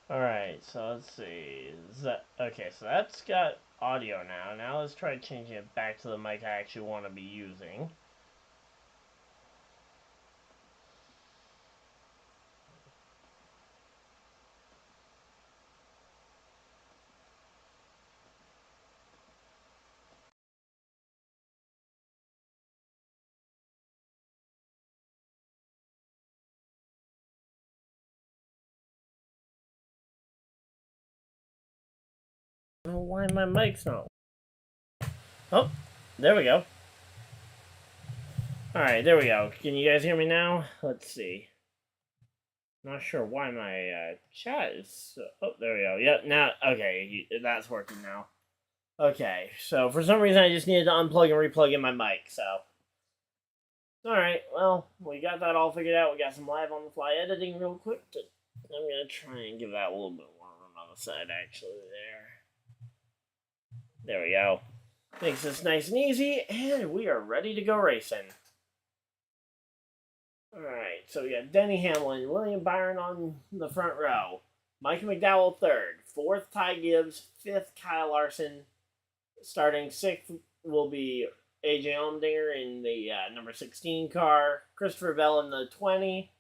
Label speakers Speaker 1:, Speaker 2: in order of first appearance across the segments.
Speaker 1: Alright, so let's see. Okay, so that's got audio now. Now let's try changing it back to the mic I actually want to be using. I don't know why my mic's not. Oh, there we go. Alright, there we go. Can you guys hear me now? Let's see. Not sure why my chat is. Oh, there we go. Yep, now. Okay, that's working now. Okay, so for some reason I just needed to unplug and replug in my mic, so. Alright, well, we got that all figured out. We got some live on the fly editing real quick. I'm going to try and give that a little bit more room on the side, actually, there. There we go. Makes this nice and easy, and we are ready to go racing. Alright, so we got Denny Hamlin, William Byron on the front row, Mike McDowell third, fourth Ty Gibbs, fifth Kyle Larson, starting sixth will be AJ Allmendinger in the number 16 car, Christopher Bell in the 20.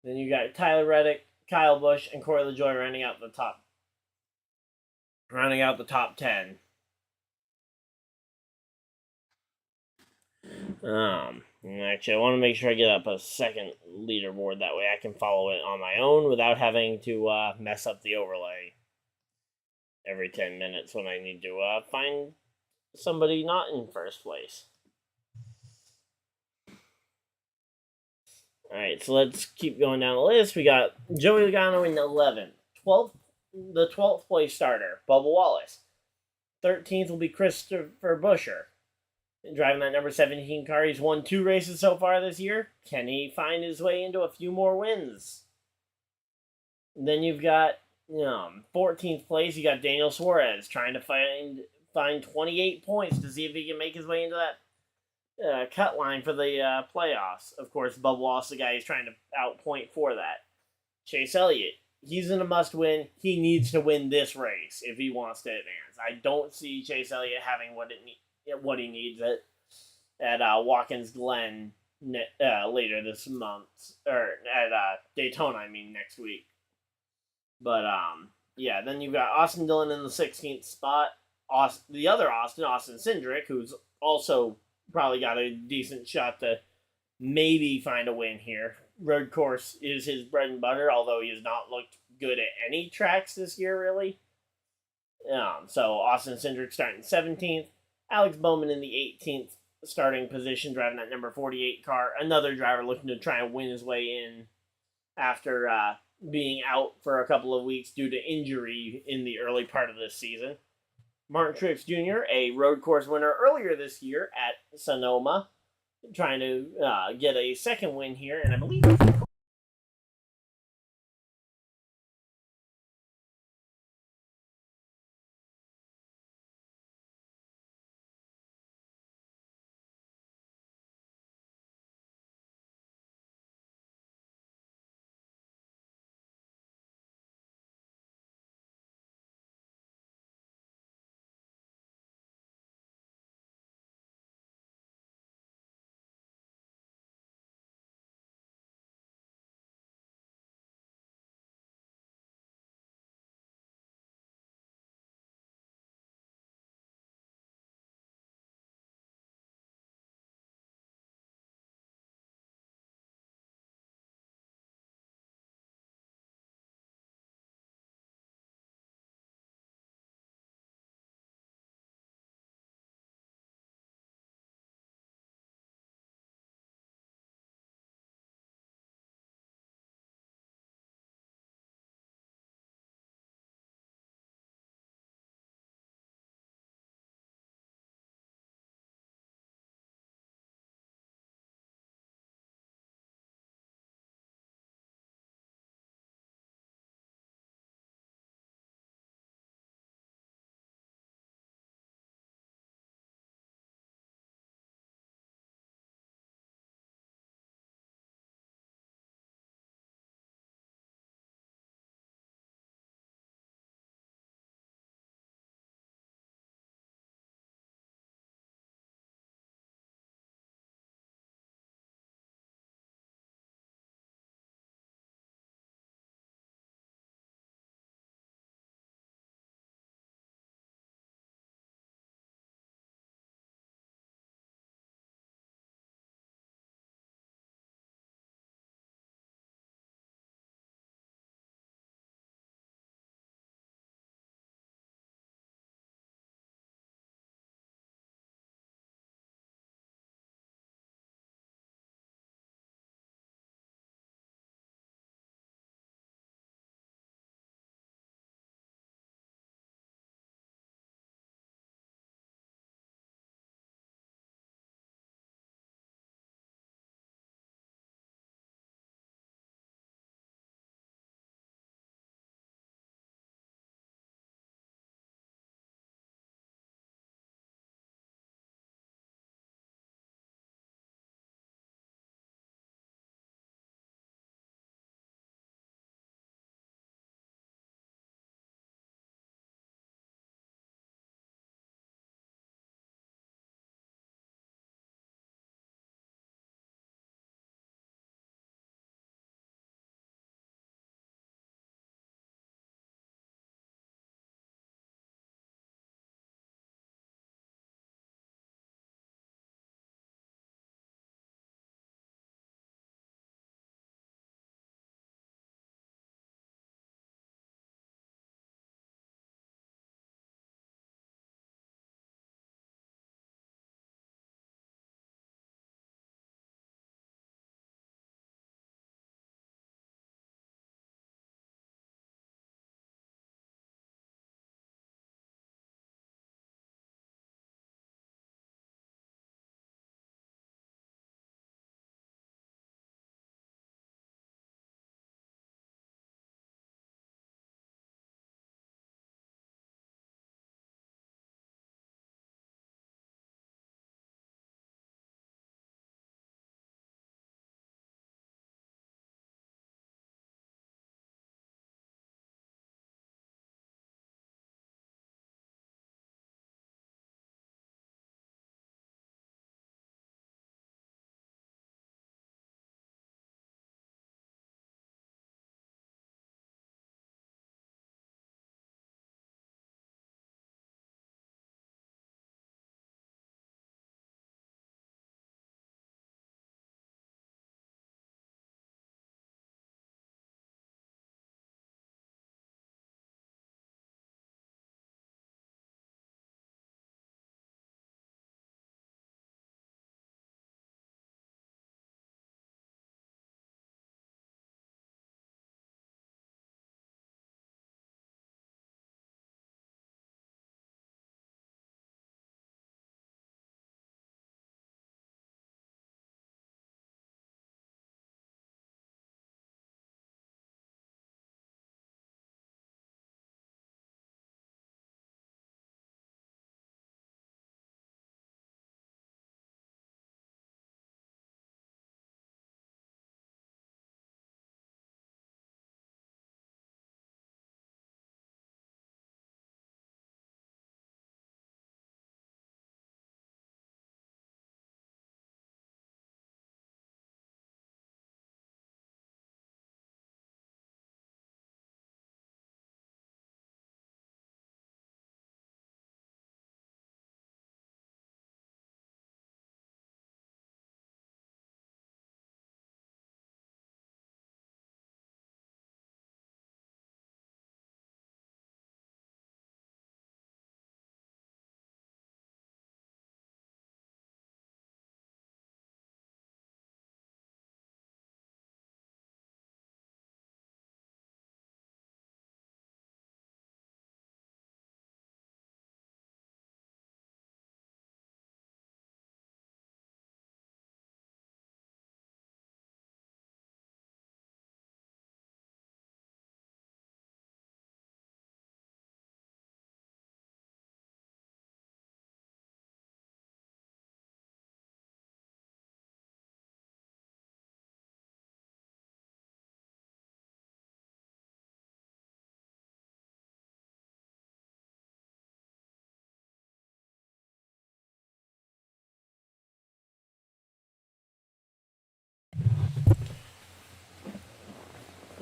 Speaker 1: Then you got Tyler Reddick, Kyle Busch, and Corey LaJoie rounding out the top 10. Actually, I want to make sure I get up a second leaderboard. That way I can follow it on my own without having to mess up the overlay every 10 minutes when I need to find somebody not in first place. Alright, so let's keep going down the list. We got Joey Logano in 11th. The 12th place starter, Bubba Wallace. 13th will be Christopher Buescher, driving that number 17 car. He's won 2 races so far this year. Can he find his way into a few more wins? And then you've got 14th place. You got Daniel Suarez trying to find 28 points to see if he can make his way into that cut line for the playoffs. Of course, Bubba Wallace, the guy he's trying to outpoint for that. Chase Elliott, he's in a must-win. He needs to win this race if he wants to advance. I don't see Chase Elliott having what he needs at Watkins Glen later this month, or at Daytona. I mean next week. But yeah. Then you've got Austin Dillon in the 16th spot. The other Austin Cindric, who's also probably got a decent shot to maybe find a win here. Road course is his bread and butter, although he has not looked good at any tracks this year, really. So Austin Cindric starting 17th. Alex Bowman in the 18th starting position, driving that number 48 car. Another driver looking to try and win his way in after being out for a couple of weeks due to injury in the early part of this season. Martin Truex Jr., a road course winner earlier this year at Sonoma, trying to get a second win here, and I believe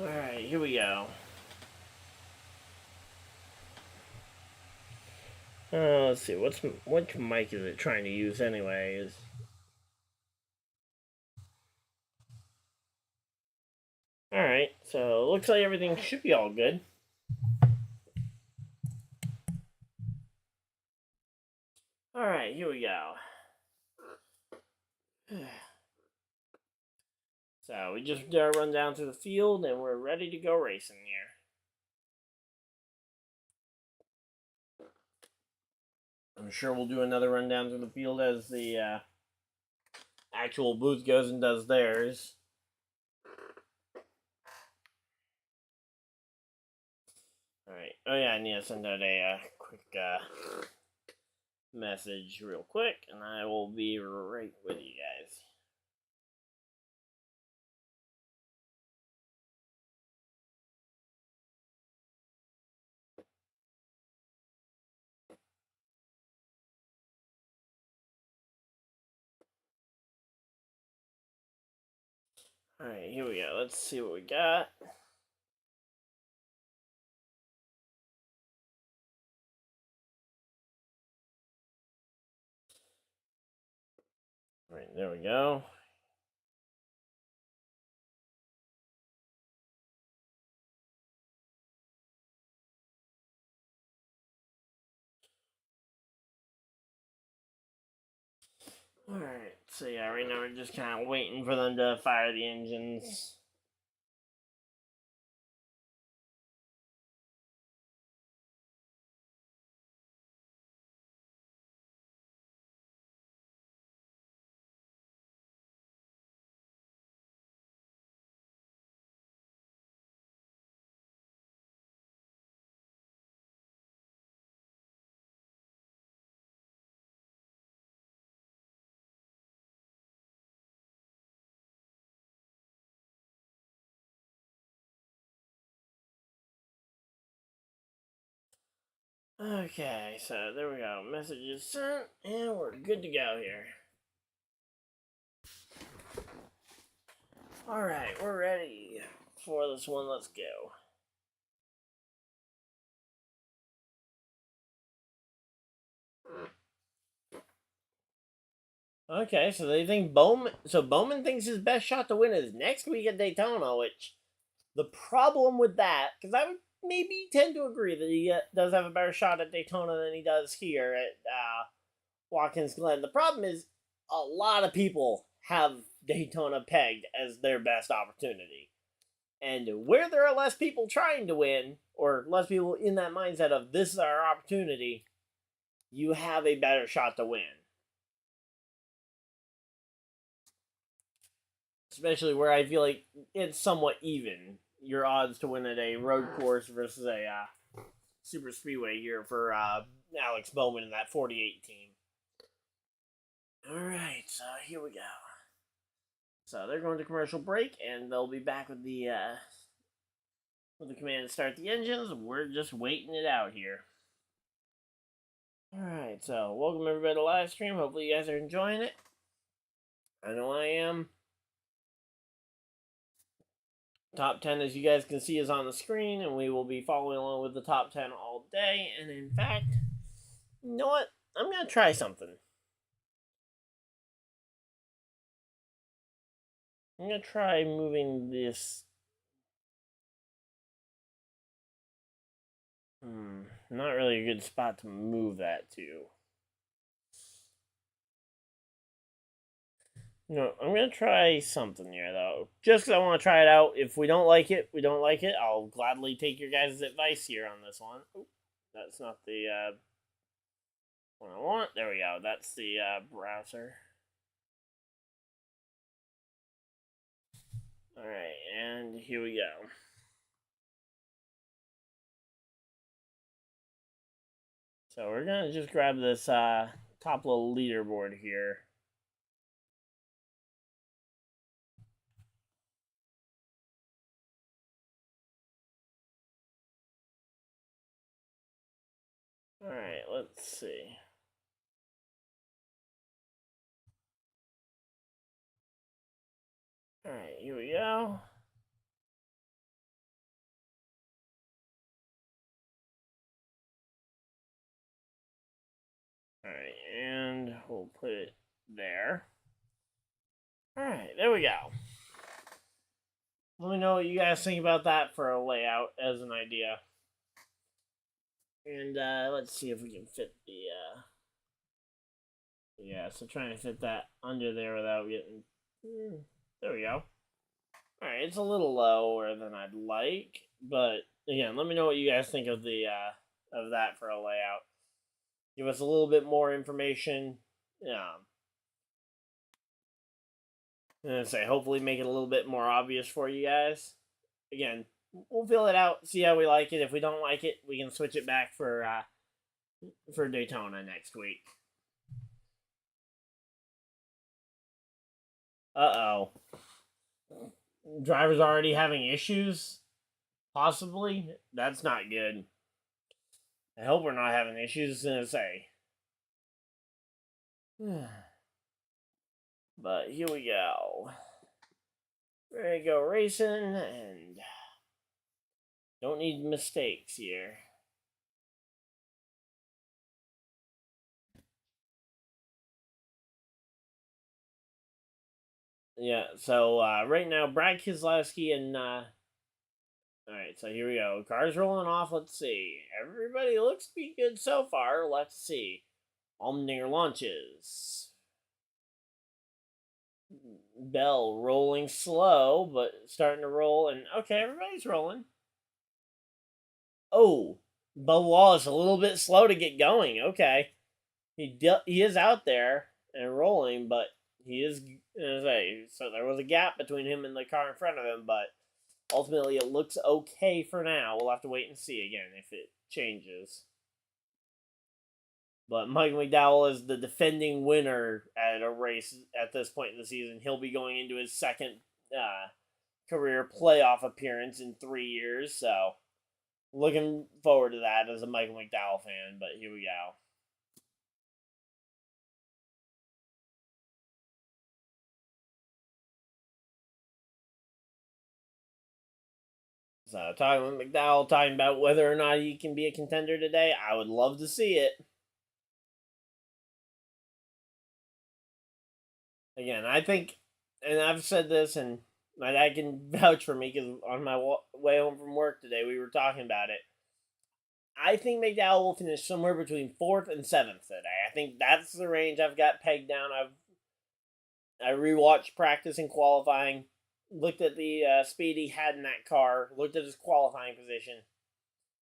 Speaker 1: Alright, here we go. Let's see, which mic is it trying to use anyways? Alright, so it looks like everything should be all good. Alright, here we go. So we just did our run down through the field and we're ready to go racing here. I'm sure we'll do another run down through the field as the actual booth goes and does theirs. Alright, oh yeah, I need to send out a quick message real quick and I will be right with you guys. Alright, here we go. Let's see what we got. Alright, there we go. Alright, so yeah, right now we're just kind of waiting for them to fire the engines. Okay, so there we go. Message is sent, and we're good to go here. Alright, we're ready for this one. Let's go. Okay, so they think Bowman thinks his best shot to win is next week at Daytona, which the problem with that, because I would maybe tend to agree that he does have a better shot at Daytona than he does here at Watkins Glen. The problem is a lot of people have Daytona pegged as their best opportunity. And where there are less people trying to win, or less people in that mindset of this is our opportunity, you have a better shot to win. Especially where I feel like it's somewhat even. Your odds to win at a road course versus a super speedway here for Alex Bowman in that 48 team. Alright, so here we go. So they're going to commercial break, and they'll be back with the command to start the engines. We're just waiting it out here. Alright, so welcome everybody to LiveStream. Hopefully you guys are enjoying it. I know I am. Top 10, as you guys can see, is on the screen, and we will be following along with the top 10 all day. And in fact, you know what? I'm going to try something. I'm going to try moving this. Not really a good spot to move that to. No, I'm going to try something here, though. Just because I want to try it out. If we don't like it, we don't like it. I'll gladly take your guys' advice here on this one. Ooh, that's not the one I want. There we go. That's the browser. Alright, and here we go. So we're going to just grab this top little leaderboard here. Alright, let's see. Alright, here we go. we'll put it there. Alright, there we go. Let me know what you guys think about that for a layout as an idea. And let's see if we can fit the yeah, so trying to fit that under there without getting there we go. Alright, it's a little lower than I'd like, but again, let me know what you guys think of the of that for a layout. Give us a little bit more information. And say hopefully make it a little bit more obvious for you guys. Again, we'll fill it out, see how we like it. If we don't like it, we can switch it back for Daytona next week. Uh-oh. Driver's already having issues? Possibly? That's not good. I hope we're not having issues, gonna say. But here we go. Ready to go racing, and don't need mistakes here. Yeah, so right now, Brad Keselowski and alright, so here we go. Cars rolling off. Let's see. Everybody looks to be good so far. Let's see. Allmendinger launches. Bell rolling slow, but starting to roll. And okay, everybody's rolling. Oh, Bubba Wallace a little bit slow to get going. Okay. He is out there and rolling, but he is, so there was a gap between him and the car in front of him, but ultimately it looks okay for now. We'll have to wait and see again if it changes. But Mike McDowell is the defending winner at a race at this point in the season. He'll be going into his second career playoff appearance in 3 years, so looking forward to that as a Michael McDowell fan, but here we go. So, talking with McDowell, talking about whether or not he can be a contender today, I would love to see it. Again, I think, and I've said this, and my dad can vouch for me, because on my way home from work today, we were talking about it. I think McDowell will finish somewhere between 4th and 7th today. I think that's the range I've got pegged down. I rewatched practice and qualifying, looked at the speed he had in that car, looked at his qualifying position.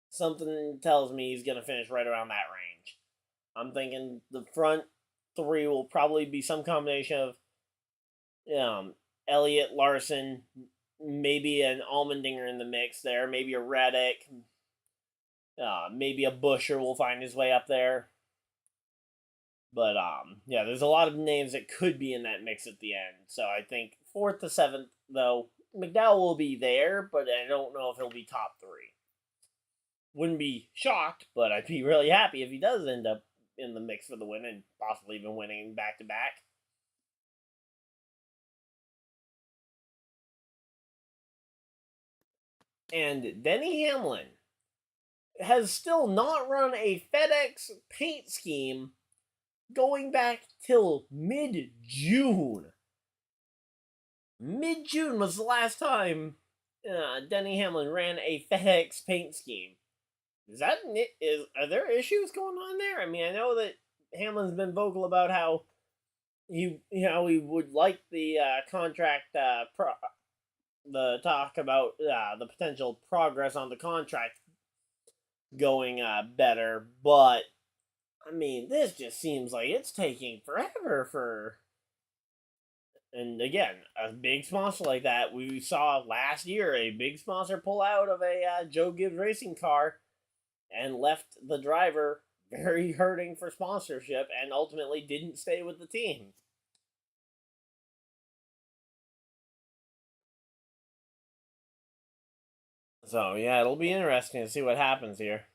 Speaker 1: Something tells me he's going to finish right around that range. I'm thinking the front 3 will probably be some combination of Elliott, Larson, maybe an Allmendinger in the mix there, maybe a Reddick, maybe a Buescher will find his way up there. But, yeah, there's a lot of names that could be in that mix at the end. So I think 4th to 7th, though, McDowell will be there, but I don't know if he'll be top 3. Wouldn't be shocked, but I'd be really happy if he does end up in the mix for the win and possibly even winning back-to-back. And Denny Hamlin has still not run a FedEx paint scheme going back till mid-June. Mid-June was the last time Denny Hamlin ran a FedEx paint scheme. Are there issues going on there? I mean, I know that Hamlin's been vocal about how he would like the contract, the talk about the potential progress on the contract going better, but I mean, this just seems like it's taking forever for. And again, a big sponsor like that, we saw last year a big sponsor pull out of a Joe Gibbs racing car and left the driver very hurting for sponsorship and ultimately didn't stay with the team. So, yeah, it'll be interesting to see what happens here.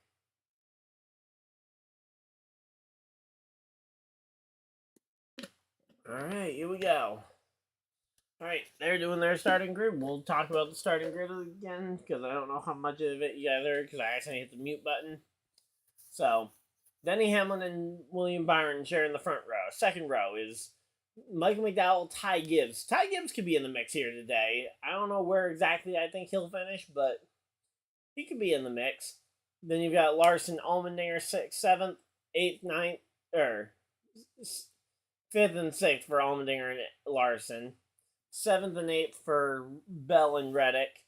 Speaker 1: Alright, here we go. Alright, they're doing their starting grid. We'll talk about the starting grid again, because I don't know how much of it you guys heard, because I accidentally hit the mute button. So, Denny Hamlin and William Byron sharing the front row. Second row is Michael McDowell, Ty Gibbs. Ty Gibbs could be in the mix here today. I don't know where exactly I think he'll finish, but he could be in the mix. Then you've got Larson, Allmendinger, 6th, 7th, 8th, 9th, or 5th and 6th for Allmendinger and Larson. 7th and 8th for Bell and Reddick.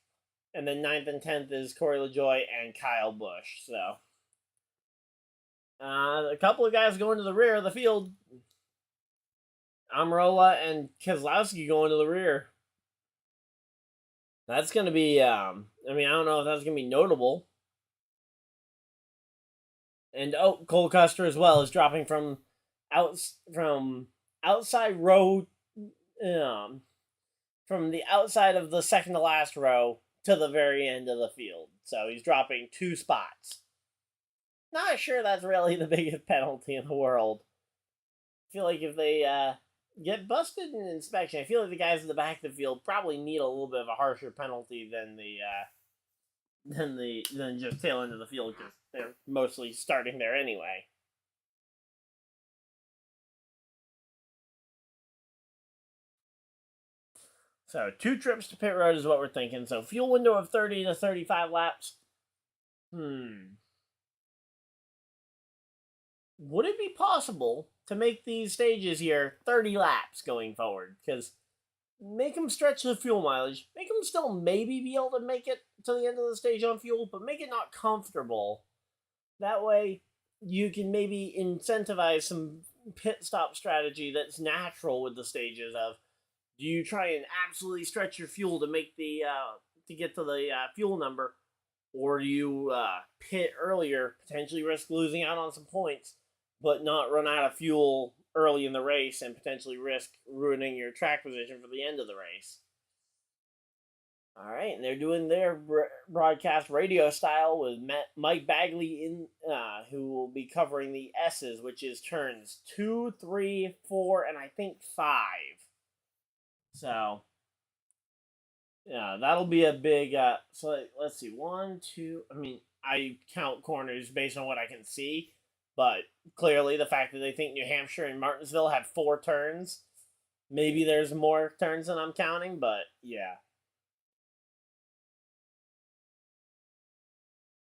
Speaker 1: And then 9th and 10th is Corey LaJoie and Kyle Busch. So, a couple of guys going to the rear of the field. Amarola and Keselowski going to the rear. That's going to be, I don't know if that's going to be notable. And, Cole Custer as well is dropping from outside row, from the outside of the second to last row to the very end of the field. So he's dropping 2 spots. Not sure that's really the biggest penalty in the world. I feel like if they get busted in inspection, I feel like the guys in the back of the field probably need a little bit of a harsher penalty than just tail end of the field, because they're mostly starting there anyway. So 2 trips to pit road is what we're thinking. So fuel window of 30 to 35 laps. Would it be possible to make these stages here 30 laps going forward? Because make them stretch the fuel mileage. Make them still maybe be able to make it to the end of the stage on fuel, but make it not comfortable. That way, you can maybe incentivize some pit stop strategy that's natural with the stages of, do you try and absolutely stretch your fuel to make the to get to the fuel number, or do you pit earlier, potentially risk losing out on some points, but not run out of fuel early in the race and potentially risk ruining your track position for the end of the race? All right, and they're doing their broadcast radio style with Mike Bagley in, who will be covering the S's, which is turns 2, 3, 4, and I think 5. So, yeah, that'll be a big. So let's see, 1, 2. I mean, I count corners based on what I can see, but clearly the fact that they think New Hampshire and Martinsville have 4 turns, maybe there's more turns than I'm counting, but yeah.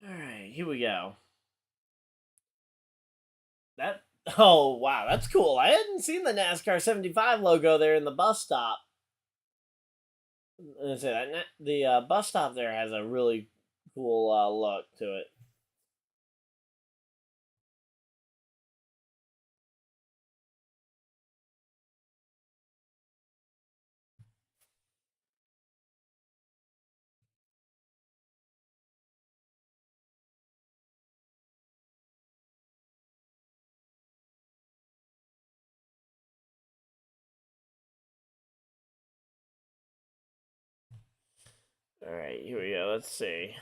Speaker 1: All right, here we go. Oh wow, that's cool. I hadn't seen the NASCAR 75 logo there in the bus stop. The bus stop there has a really cool look to it. All right, here we go. Let's see.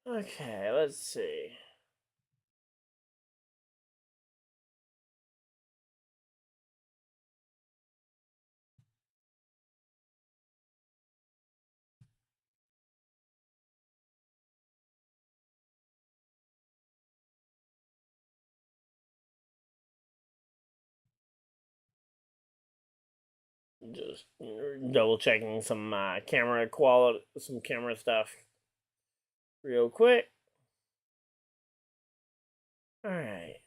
Speaker 1: Okay, let's see. Just double checking some camera quality, some camera stuff real quick. All right.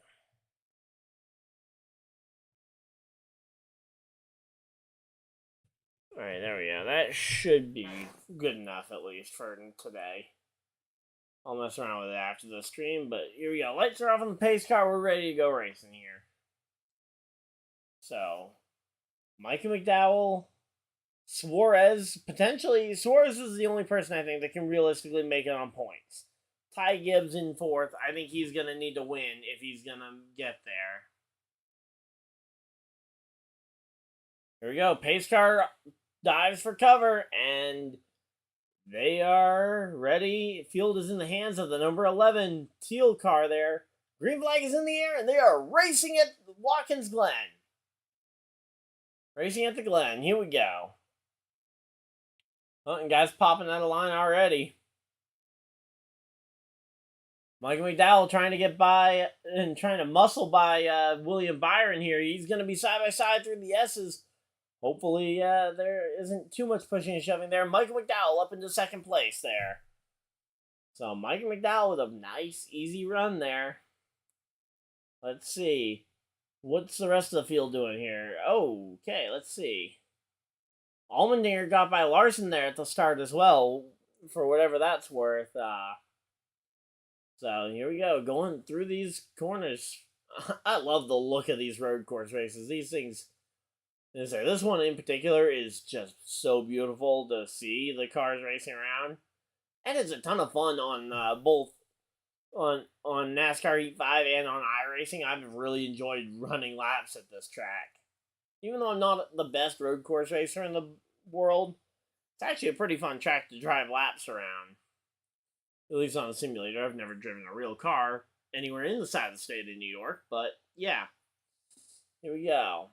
Speaker 1: All right, there we go. That should be good enough, at least, for today. I'll mess around with it after the stream, but here we go. Lights are off on the pace car. We're ready to go racing here. So, Mikey McDowell, Suarez, potentially. Suarez is the only person I think that can realistically make it on points. Ty Gibbs in 4th. I think he's going to need to win if he's going to get there. Here we go. Pace car dives for cover, and they are ready. Field is in the hands of the number 11 teal car there. Green flag is in the air, and they are racing at Watkins Glen. Racing at the Glen. Here we go. Oh, and guys popping out of line already. Michael McDowell trying to get by and trying to muscle by William Byron here. He's going to be side by side through the S's. Hopefully there isn't too much pushing and shoving there. Michael McDowell up into second place there. So Michael McDowell with a nice, easy run there. Let's see. What's the rest of the field doing here? Oh, okay, let's see. Allmendinger got by Larson there at the start as well, for whatever that's worth. So here we go, going through these corners. I love the look of these road course races. These things, this one in particular is just so beautiful to see the cars racing around. And it's a ton of fun on both on NASCAR Heat 5 and on iRacing. I've really enjoyed running laps at this track. Even though I'm not the best road course racer in the world, it's actually a pretty fun track to drive laps around. At least on a simulator. I've never driven a real car anywhere in the side of the state of New York, but yeah. Here we go.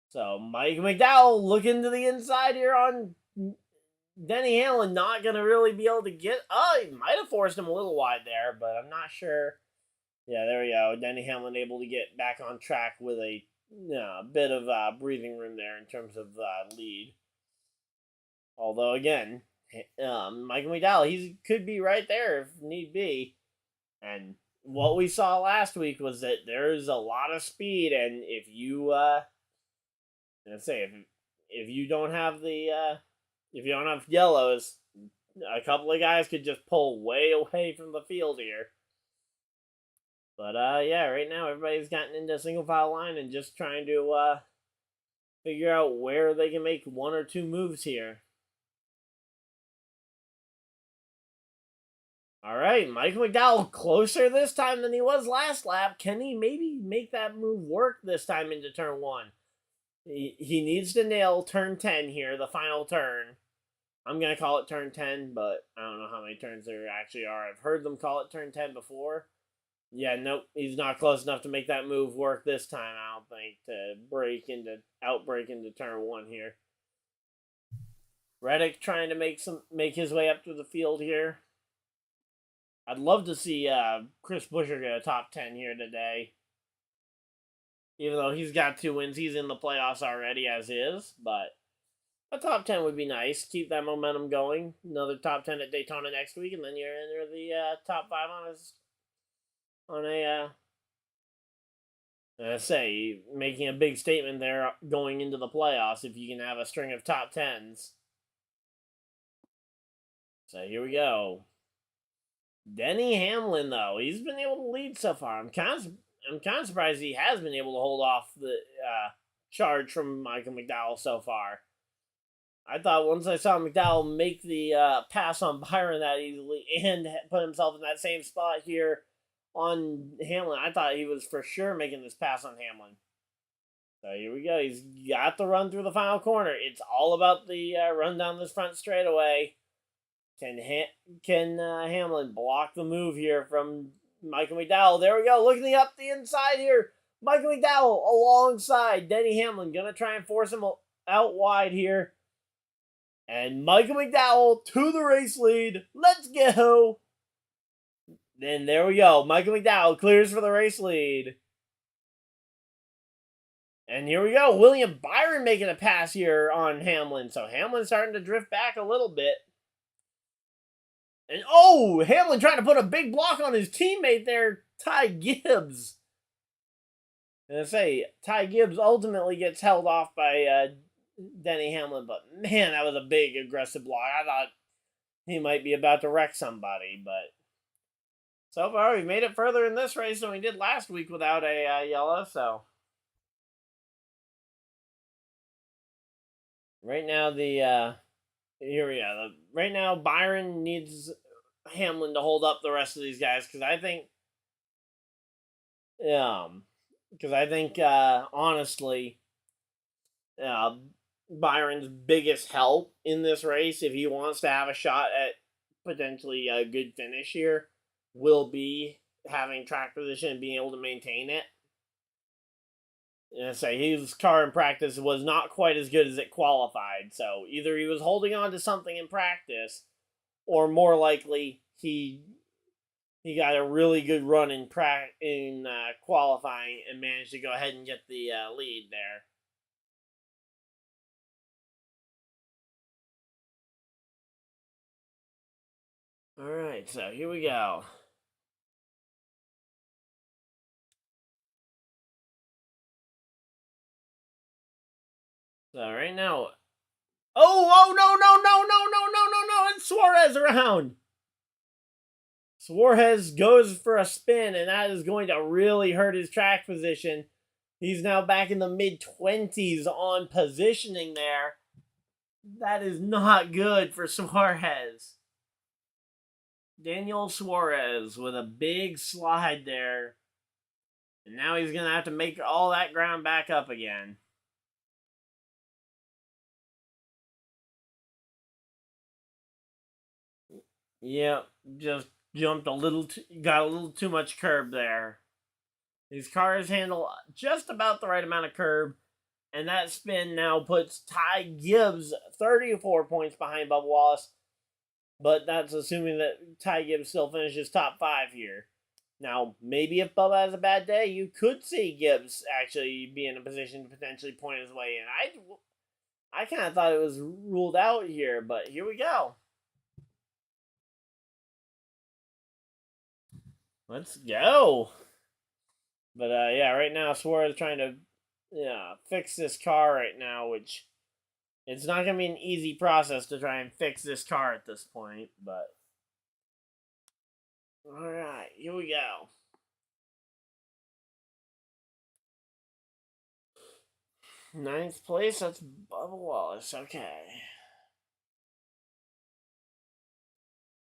Speaker 1: So Mike McDowell looking to the inside here on Denny Hamlin, not going to really be able to get... Oh, he might have forced him a little wide there, but I'm not sure. Yeah, there we go. Denny Hamlin able to get back on track with a bit of breathing room there in terms of lead. Although, again, Michael McDowell, he could be right there if need be. And what we saw last week was that there's a lot of speed, and if you, if you don't have the... if you don't have yellows, a couple of guys could just pull way away from the field here. But, yeah, right now everybody's gotten into a single file line and just trying to, figure out where they can make one or two moves here. All right, Michael McDowell closer this time than he was last lap. Can he maybe make that move work this time into turn 1? He needs to nail turn 10 here, the final turn. I'm going to call it turn 10, but I don't know how many turns there actually are. I've heard them call it turn 10 before. Yeah, nope, he's not close enough to make that move work this time, I don't think, to outbreak into turn 1 here. Reddick trying to make his way up through the field here. I'd love to see Chris Buescher get a top 10 here today. Even though he's got 2 wins, he's in the playoffs already as is, but a top 10 would be nice. Keep that momentum going. Another top 10 at Daytona next week, and then you're in the top 5 making a big statement there going into the playoffs if you can have a string of top 10s. So here we go. Denny Hamlin, though, he's been able to lead so far. I'm kind of surprised he has been able to hold off the charge from Michael McDowell so far. I thought once I saw McDowell make the pass on Byron that easily and put himself in that same spot here on Hamlin, I thought he was for sure making this pass on Hamlin. So here we go. He's got the run through the final corner. It's all about the run down this front straightaway. Can Hamlin block the move here from Michael McDowell? There we go. Looking up the inside here. Michael McDowell alongside Denny Hamlin. Going to try and force him out wide here. And Michael McDowell to the race lead. Let's go. Then there we go. Michael McDowell clears for the race lead. And here we go. William Byron making a pass here on Hamlin. So Hamlin's starting to drift back a little bit. And oh, Hamlin trying to put a big block on his teammate there, Ty Gibbs. And I say, Ty Gibbs ultimately gets held off by Denny Hamlin, but man, that was a big aggressive block. I thought he might be about to wreck somebody, but so far we've made it further in this race than we did last week without a yellow, so. Right now here we go. Right now, Byron needs Hamlin to hold up the rest of these guys because I think, honestly, Byron's biggest help in this race, if he wants to have a shot at potentially a good finish here, will be having track position and being able to maintain it. And say his car in practice was not quite as good as it qualified. So either he was holding on to something in practice, or more likely he got a really good run in qualifying and managed to go ahead and get the lead there. All right, so here we go. So right now, oh no, it's Suarez around. Suarez goes for a spin, and that is going to really hurt his track position. He's now back in the mid-20s on positioning there. That is not good for Suarez. Daniel Suarez with a big slide there. And now he's going to have to make all that ground back up again. Yep, just jumped got a little too much curb there. These cars handle just about the right amount of curb, and that spin now puts Ty Gibbs 34 points behind Bubba Wallace, but that's assuming that Ty Gibbs still finishes top 5 here. Now, maybe if Bubba has a bad day, you could see Gibbs actually be in a position to potentially point his way in. I kind of thought it was ruled out here, but here we go. Let's go. But yeah, right now Suarez is trying to fix this car right now, which it's not going to be an easy process to try and fix this car at this point, but all right, here we go. Ninth place, that's Bubba Wallace. Okay.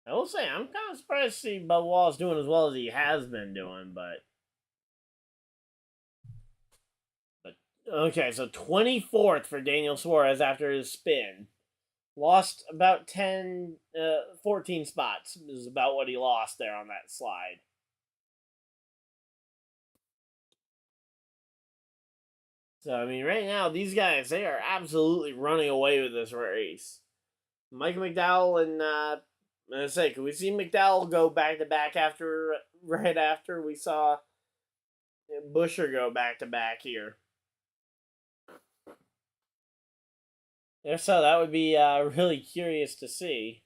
Speaker 1: I will say, I'm kind of surprised to see Bubba Wallace doing as well as he has been doing, but okay, so 24th for Daniel Suarez after his spin. Lost about 14 spots is about what he lost there on that slide. So, I mean, right now, these guys, they are absolutely running away with this race. Mike McDowell and, let's say, can we see McDowell go back-to-back right after we saw Buescher go back-to-back here? If so, that would be really curious to see.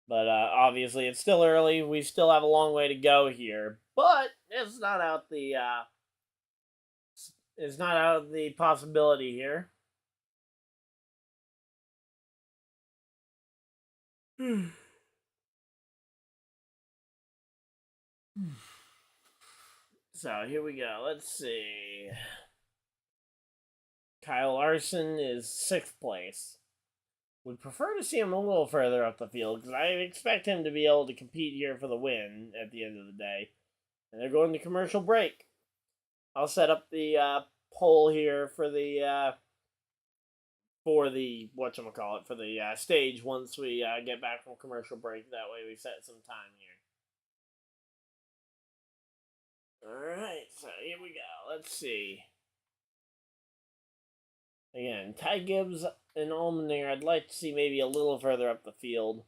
Speaker 1: But obviously, it's still early. We still have a long way to go here. But it's not out the possibility here. So here we go. Let's see. Kyle Larson is 6th place. Would prefer to see him a little further up the field because I expect him to be able to compete here for the win at the end of the day. And they're going to commercial break. I'll set up the poll here for the stage once we get back from commercial break. That way we set some time here. Alright, so here we go. Let's see. Again, Ty Gibbs and Allmendinger, I'd like to see maybe a little further up the field.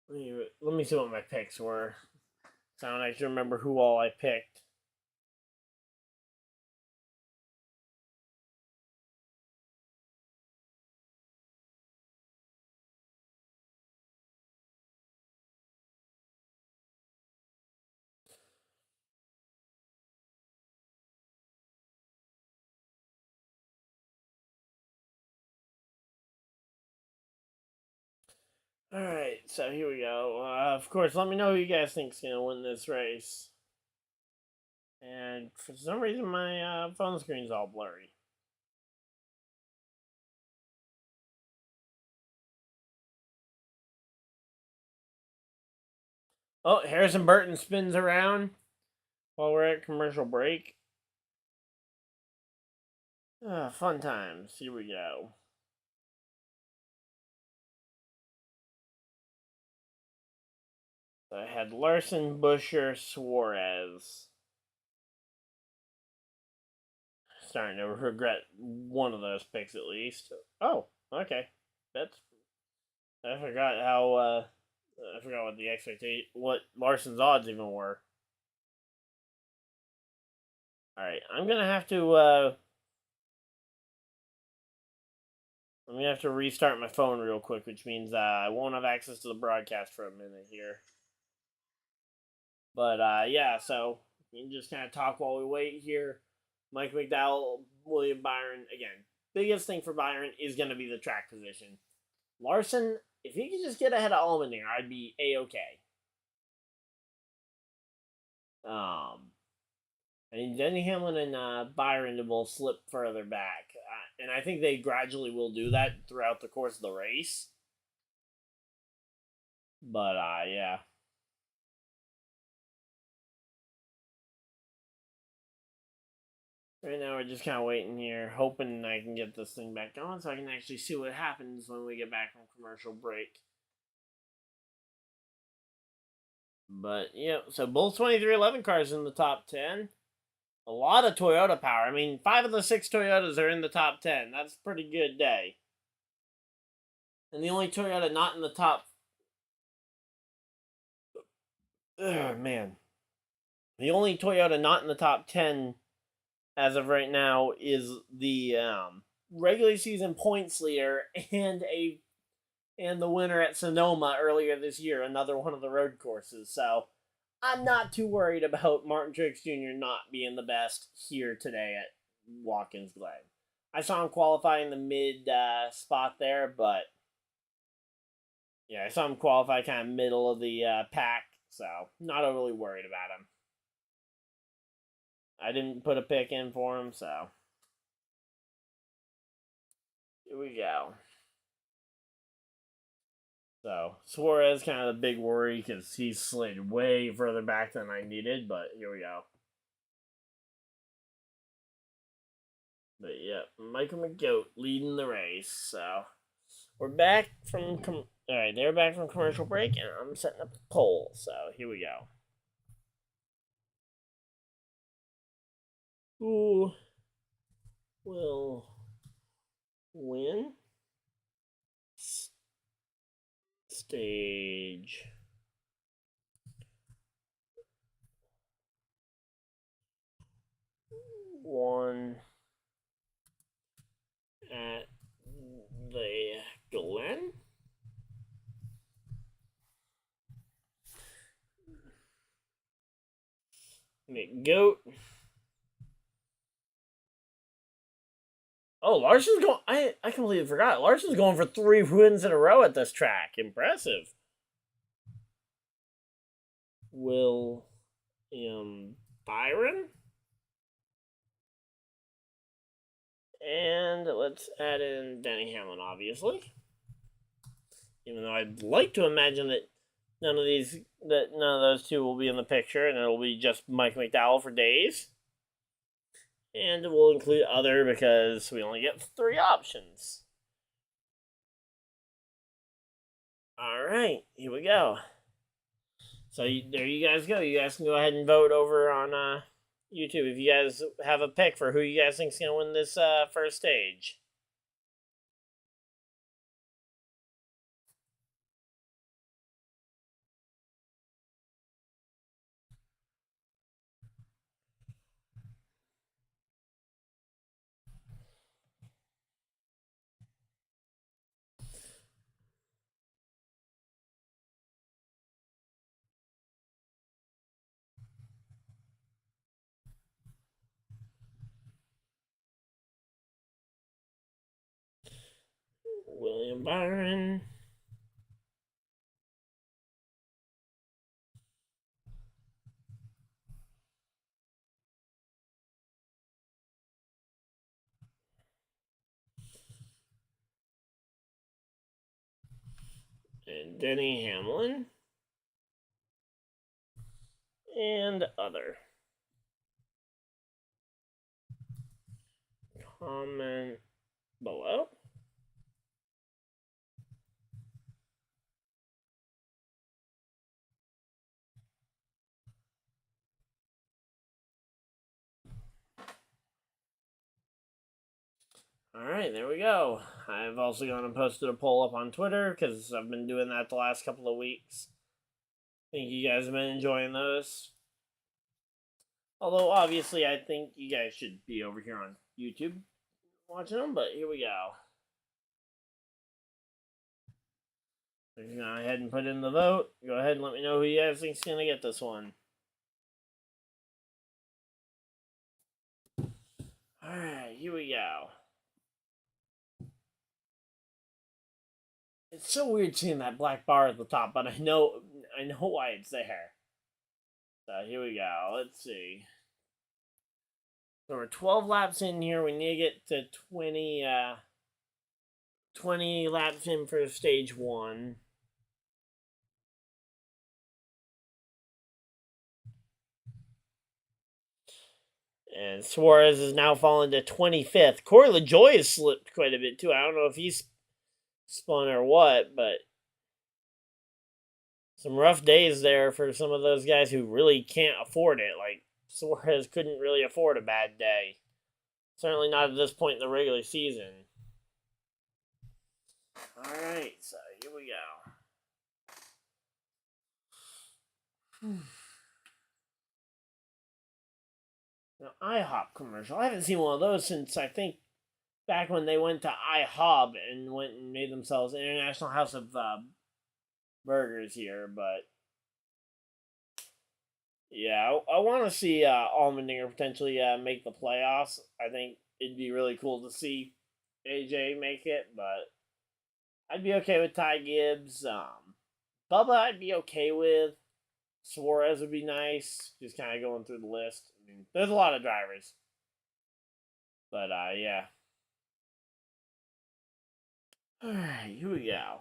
Speaker 1: Let me see what my picks were. So I don't actually remember who all I picked. Alright, so here we go. Of course, let me know who you guys think is going to win this race. And for some reason, my phone screen's all blurry. Oh, Harrison Burton spins around while we're at commercial break. Fun times. Here we go. So I had Larson, Buescher, Suarez. starting to regret one of those picks at least. Oh, okay. I forgot how, I forgot what the expectation, what Larson's odds even were. Alright, I'm gonna have to restart my phone real quick, which means I won't have access to the broadcast for a minute here. But, yeah, so you can just kind of talk while we wait here. Mike McDowell, William Byron, again, biggest thing for Byron is going to be the track position. Larson, if he could just get ahead of Allmendinger, I'd be A-okay. I mean, Denny Hamlin and Byron will slip further back. And I think they gradually will do that throughout the course of the race. But, yeah. Right now we're just kind of waiting here, hoping I can get this thing back on so I can actually see what happens when we get back from commercial break. But, yeah, so both 2311 cars in the top 10. A lot of Toyota power. I mean, 5 of the 6 Toyotas are in the top 10. That's a pretty good day. And the only Toyota not in the top... Ugh, man. The only Toyota not in the top 10 as of right now is the regular season points leader and the winner at Sonoma earlier this year, another one of the road courses. So I'm not too worried about Martin Truex Jr. not being the best here today at Watkins Glen. I saw him qualify in the mid spot there, but yeah, I saw him qualify kind of middle of the pack, so not overly worried about him. I didn't put a pick in for him, so here we go. So, Suarez kind of the big worry because he slid way further back than I needed, but here we go. But yeah, Michael McGoat leading the race, so we're back from, alright, they're back from commercial break, and I'm setting up the poll, so here we go. Who will win stage 1 at the Glen? McGoat. Oh, Larson's going... I completely forgot. Larson's going for 3 wins in a row at this track. Impressive. Will Byron? And let's add in Denny Hamlin, obviously. Even though I'd like to imagine that none of those two will be in the picture, and it'll be just Mike McDowell for days. And we'll include other because we only get 3 options. Alright, here we go. So there you guys go. You guys can go ahead and vote over on YouTube if you guys have a pick for who you guys think is going to win this first stage. William Byron. And Denny Hamlin. And other. Comment below. Alright, there we go. I've also gone and posted a poll up on Twitter because I've been doing that the last couple of weeks. Think you guys have been enjoying those. Although, obviously, I think you guys should be over here on YouTube watching them, but here we go. So go ahead and put in the vote. Go ahead and let me know who you guys think is going to get this one. Alright, here we go. It's so weird seeing that black bar at the top, but I know why it's there. So here we go. Let's see. So we're 12 laps in here. We need to get to 20 laps in for stage 1. And Suarez has now fallen to 25th. Corey LaJoie has slipped quite a bit too. I don't know if he's spun or what, but some rough days there for some of those guys who really can't afford it. Like Suarez couldn't really afford a bad day. Certainly not at this point in the regular season. Alright, so here we go. Now, IHOP commercial. I haven't seen one of those since, I think, back when they went to IHOB and went and made themselves International House of Burgers here, but yeah, I want to see Allmendinger potentially make the playoffs. I think it'd be really cool to see AJ make it, but I'd be okay with Ty Gibbs. Bubba I'd be okay with. Suarez would be nice. Just kind of going through the list. I mean, there's a lot of drivers. But, yeah. Alright, here we go.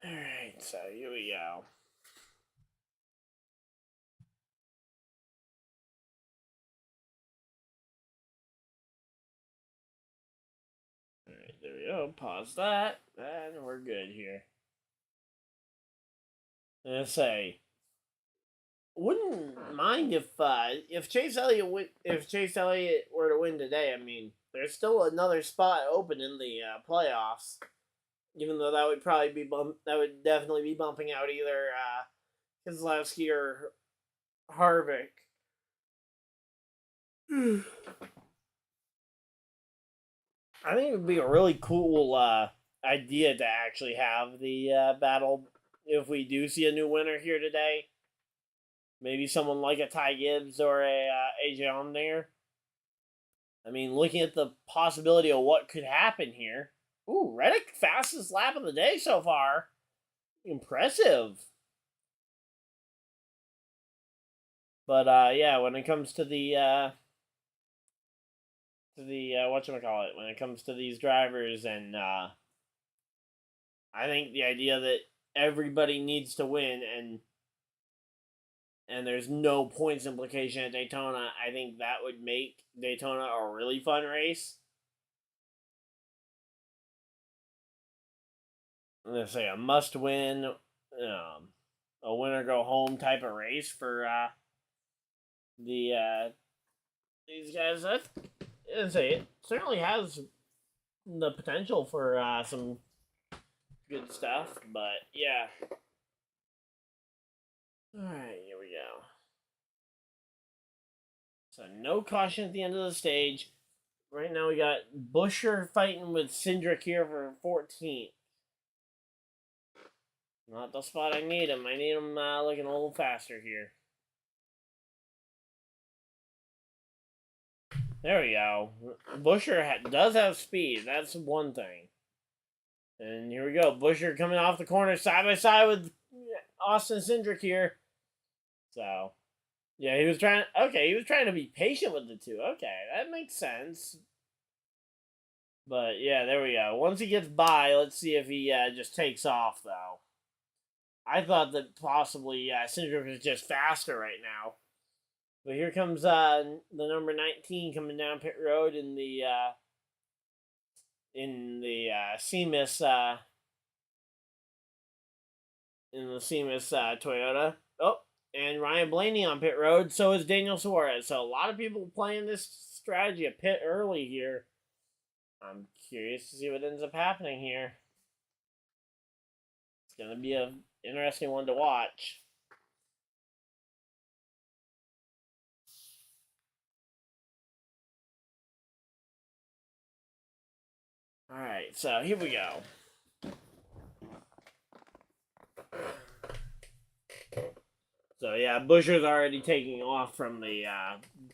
Speaker 1: Alright, so here we go. Alright, there we go. Pause that. And we're good here. I'm gonna say, wouldn't mind if Chase Elliott were to win today. I mean, there's still another spot open in the playoffs. Even though that would probably be that would definitely be bumping out either Keselowski or Harvick. I think it would be a really cool idea to actually have the battle if we do see a new winner here today. Maybe someone like a Ty Gibbs or a AJ Allmendinger. I mean, looking at the possibility of what could happen here. Ooh, Reddick, fastest lap of the day so far. Impressive. But, yeah, when it comes to the whatchamacallit, when it comes to these drivers, and, I think the idea that everybody needs to win, and there's no points implication at Daytona, I think that would make Daytona a really fun race. I'm going to say a must-win, a winner-go-home type of race for these guys. I'd say it certainly has the potential for some good stuff, but yeah. Alright, here we go. So no caution at the end of the stage. Right now we got Buescher fighting with Cindric here for 14th. Not the spot I need him. I need him looking a little faster here. There we go. Buescher does have speed. That's one thing. And here we go. Buescher coming off the corner side by side with Austin Cindric here. So, yeah, he was trying to be patient with the two. Okay, that makes sense. But, yeah, there we go. Once he gets by, let's see if he just takes off, though. I thought that possibly Cindric was just faster right now. But here comes the number 19 coming down pit road in the Seamus Toyota. Oh, and Ryan Blaney on pit road. So is Daniel Suarez. So a lot of people playing this strategy a pit early here. I'm curious to see what ends up happening here. It's gonna be an interesting one to watch. All right, so here we go. So yeah, Buscher's already taking off from the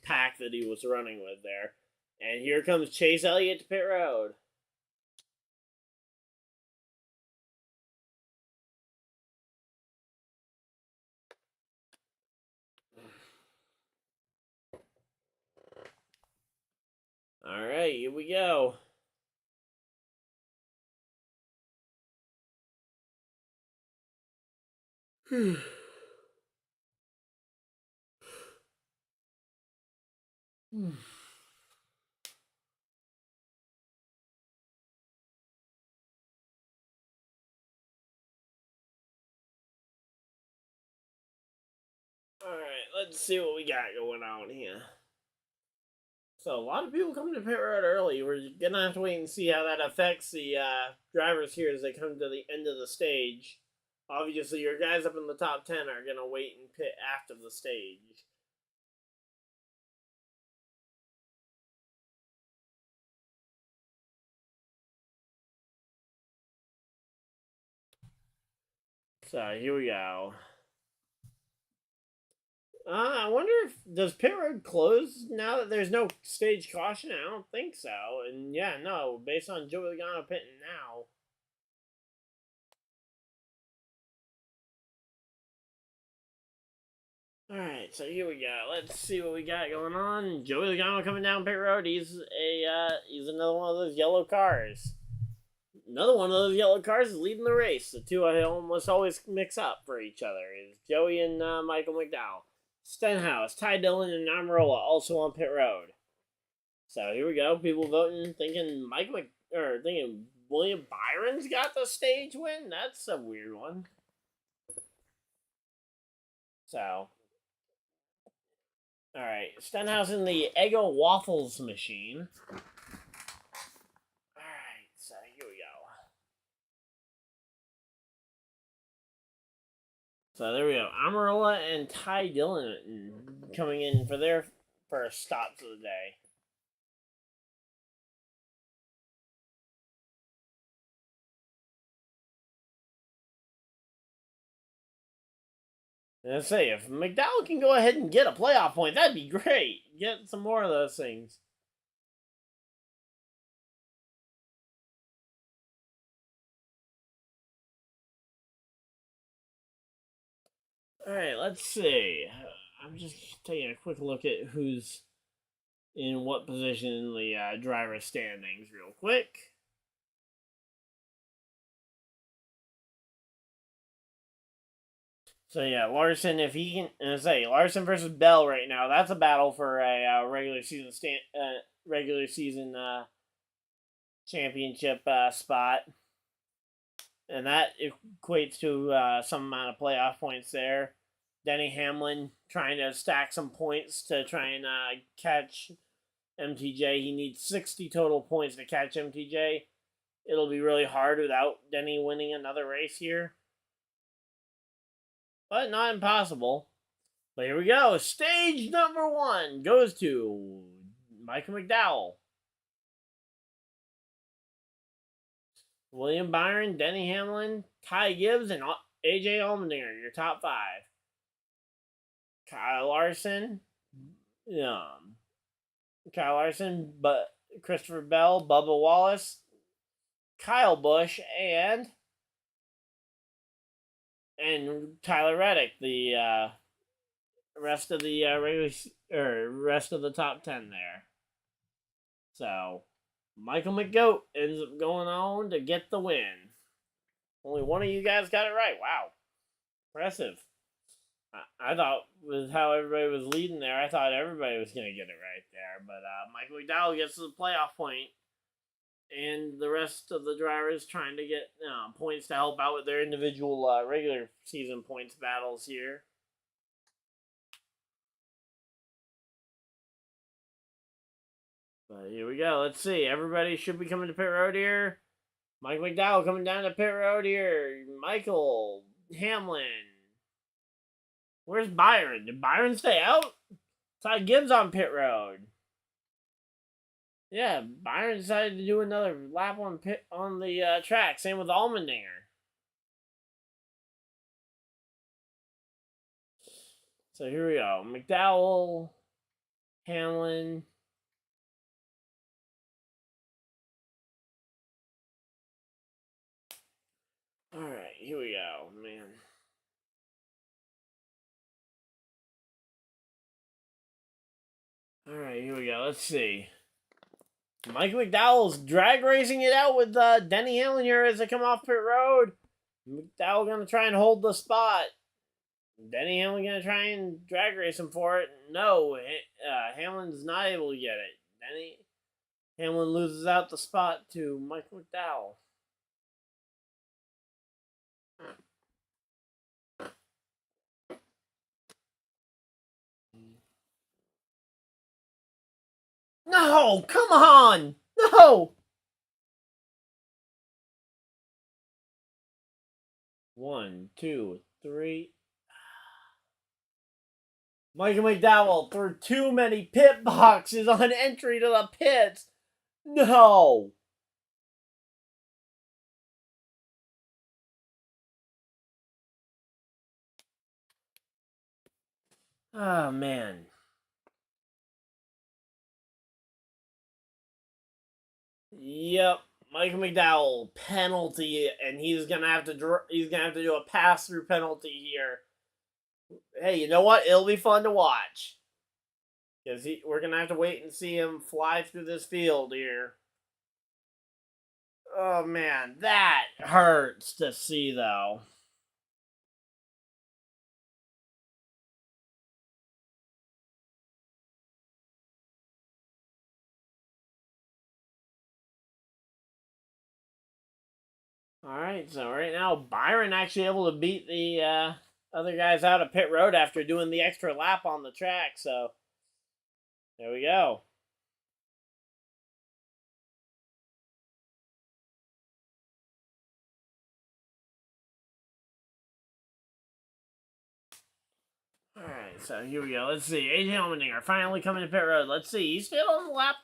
Speaker 1: pack that he was running with there. And here comes Chase Elliott to pit road. All right, here we go. Alright, let's see what we got going on here. So, a lot of people coming to pit road early. We're going to have to wait and see how that affects the drivers here as they come to the end of the stage. Obviously, your guys up in the top 10 are going to wait and pit after the stage. So, here we go. I wonder if, does pit road close now that there's no stage caution? I don't think so. And yeah, no, based on Joey Logano pitting now. Alright, so here we go. Let's see what we got going on. Joey Logano coming down pit road. He's another one of those yellow cars. Another one of those yellow cars is leading the race. The two I almost always mix up for each other is Joey and Michael McDowell. Stenhouse, Ty Dillon, and Amarola also on pit road. So here we go. People voting, thinking thinking William Byron's got the stage win. That's a weird one. So, all right, Stenhouse in the Eggo Waffles machine. All right, so here we go. So there we go. Amarola and Ty Dillon coming in for their first stops of the day. And I say, if McDowell can go ahead and get a playoff point, that'd be great. Get some more of those things. All right, let's see. I'm just taking a quick look at who's in what position in the driver standings real quick. So yeah, Larson, if he can, Larson versus Bell right now. That's a battle for a regular season championship spot, and that equates to some amount of playoff points there. Denny Hamlin trying to stack some points to try and catch MTJ. He needs 60 total points to catch MTJ. It'll be really hard without Denny winning another race here. But not impossible. But here we go. Stage number 1 goes to Michael McDowell, William Byron, Denny Hamlin, Ty Gibbs, and AJ Allmendinger, your top 5. Kyle Larson, but Christopher Bell, Bubba Wallace, Kyle Busch, and Tyler Reddick, the rest of the rest of the top 10 there. So Michael McGoat ends up going on to get the win. Only one of you guys got it right. Wow, impressive. I thought with how everybody was leading there, I thought everybody was going to get it right there. But Michael McDowell gets to the playoff point, and the rest of the drivers trying to get points to help out with their individual regular season points battles here. But here we go. Let's see. Everybody should be coming to pit road here. Mike McDowell coming down to pit road here. Michael Hamlin. Where's Byron? Did Byron stay out? Ty Gibbs on pit road. Yeah, Byron decided to do another lap on the track. Same with Allmendinger. So here we go. McDowell, Hamlin. All right, here we go, man. All right, here we go. Let's see. Mike McDowell's drag racing it out with Denny Hamlin here as they come off pit road. McDowell going to try and hold the spot. Denny Hamlin going to try and drag race him for it. No, Hamlin's not able to get it. Denny Hamlin loses out the spot to Mike McDowell. No, come on! No! One, two, three. Michael McDowell threw too many pit boxes on entry to the pits. No! Oh, man. Yep, Michael McDowell penalty, and he's gonna have to do a pass through penalty here. Hey, you know what? It'll be fun to watch because we're gonna have to wait and see him fly through this field here. Oh man, that hurts to see though. Alright, so right now, Byron actually able to beat the other guys out of pit road after doing the extra lap on the track, so there we go. Alright, so here we go. Let's see. AJ Allmendinger finally coming to pit road. Let's see. He's still on the lap.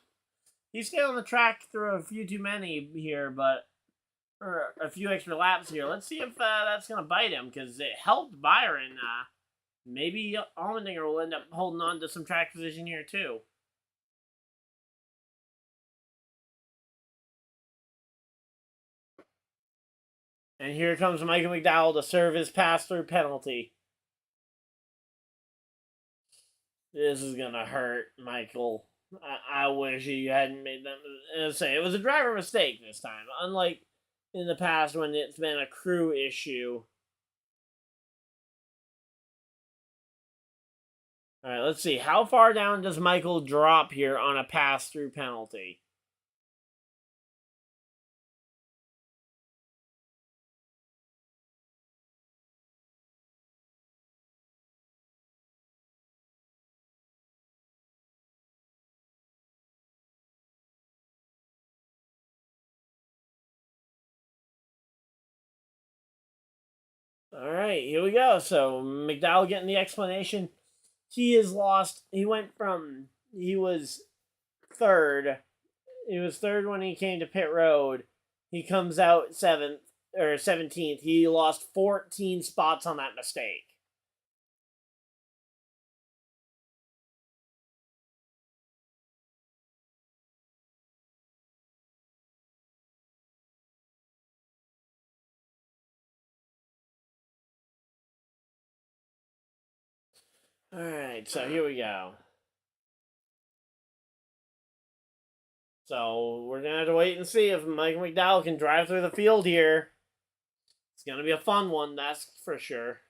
Speaker 1: He's still on the track through a few too many here, but or a few extra laps here. Let's see if that's going to bite him, because it helped Byron. Maybe Allmendinger will end up holding on to some track position here, too. And here comes Michael McDowell to serve his pass-through penalty. This is going to hurt, Michael. I wish he hadn't made them. Say it was a driver mistake this time, unlike in the past when it's been a crew issue. All right, let's see. How far down does Michael drop here on a pass-through penalty? All right, here we go. So McDowell getting the explanation. He is lost. He went from he was third. He was third when he came to pit road. He comes out 7th or 17th. He lost 14 spots on that mistake. All right, so here we go. So we're going to have to wait and see if Mike McDowell can drive through the field here. It's going to be a fun one, that's for sure.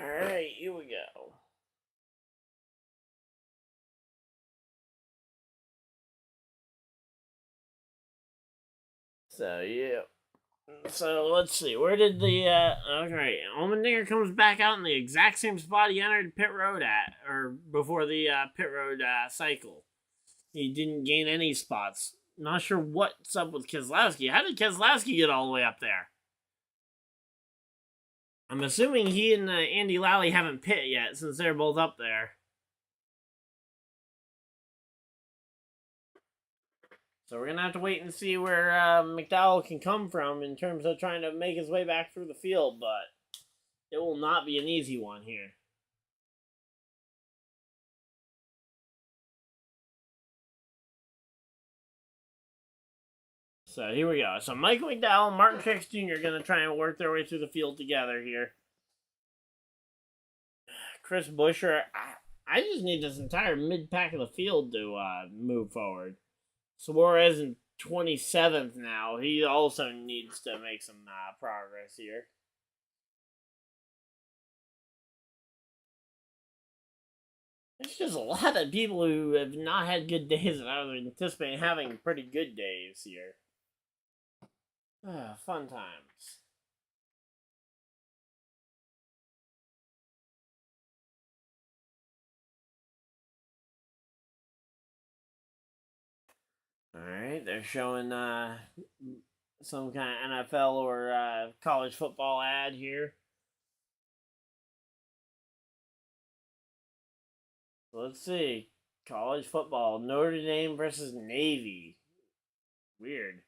Speaker 1: Alright, here we go. So, yeah. So, let's see. Where did the, okay, Allmendinger comes back out in the exact same spot he entered pit road at, or before the pit road cycle. He didn't gain any spots. Not sure what's up with Keselowski. How did Keselowski get all the way up there? I'm assuming he and Andy Lally haven't pit yet, since they're both up there. So we're going to have to wait and see where McDowell can come from in terms of trying to make his way back through the field, but it will not be an easy one here. So here we go. So Michael McDowell and Martin Truex Jr. are going to try and work their way through the field together here. Chris Buescher, I just need this entire mid-pack of the field to move forward. Suarez in 27th now. He also needs to make some progress here. There's just a lot of people who have not had good days, and I was anticipating having pretty good days here. Fun times. Alright, they're showing some kind of NFL or college football ad here. Let's see. College football. Notre Dame versus Navy. Weird.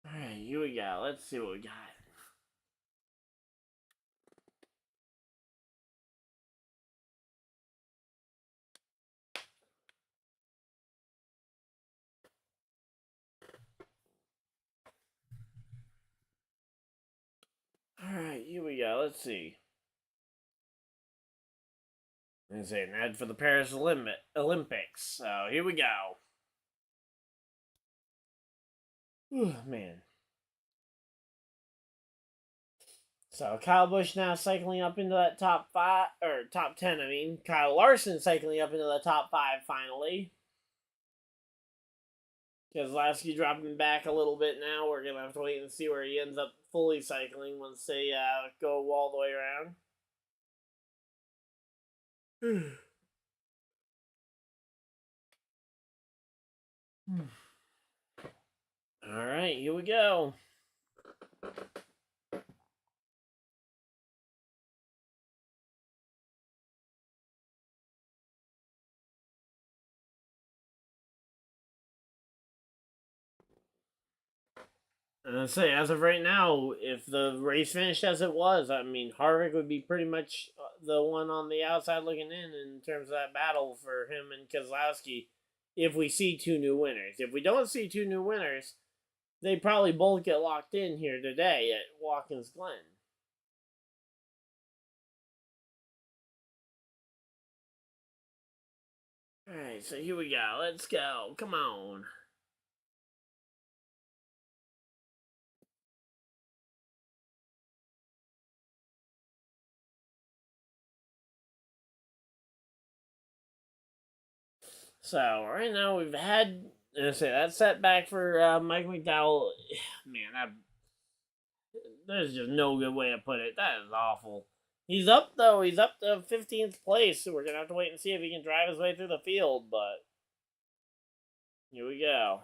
Speaker 1: Alright, here we go. Let's see what we got. Alright, here we go. Let's see. There's an ad for the Paris Olympics. So, here we go. Ooh, man. So, Kyle Busch now cycling up into that top 5, or top 10, I mean. Kyle Larson cycling up into the top 5 finally. Keselowski dropping back a little bit now. We're going to have to wait and see where he ends up fully cycling once they go all the way around. Alright, here we go. And I say, as of right now, if the race finished as it was, I mean, Harvick would be pretty much the one on the outside looking in terms of that battle for him and Keselowski, if we see 2 new winners. If we don't see 2 new winners, they probably both get locked in here today at Watkins Glen. Alright, so here we go. Let's go. Come on. So, right now we've had, that setback for Mike McDowell. Man, there's just no good way to put it. That is awful. He's up, though. He's up to 15th place, so we're going to have to wait and see if he can drive his way through the field, but here we go.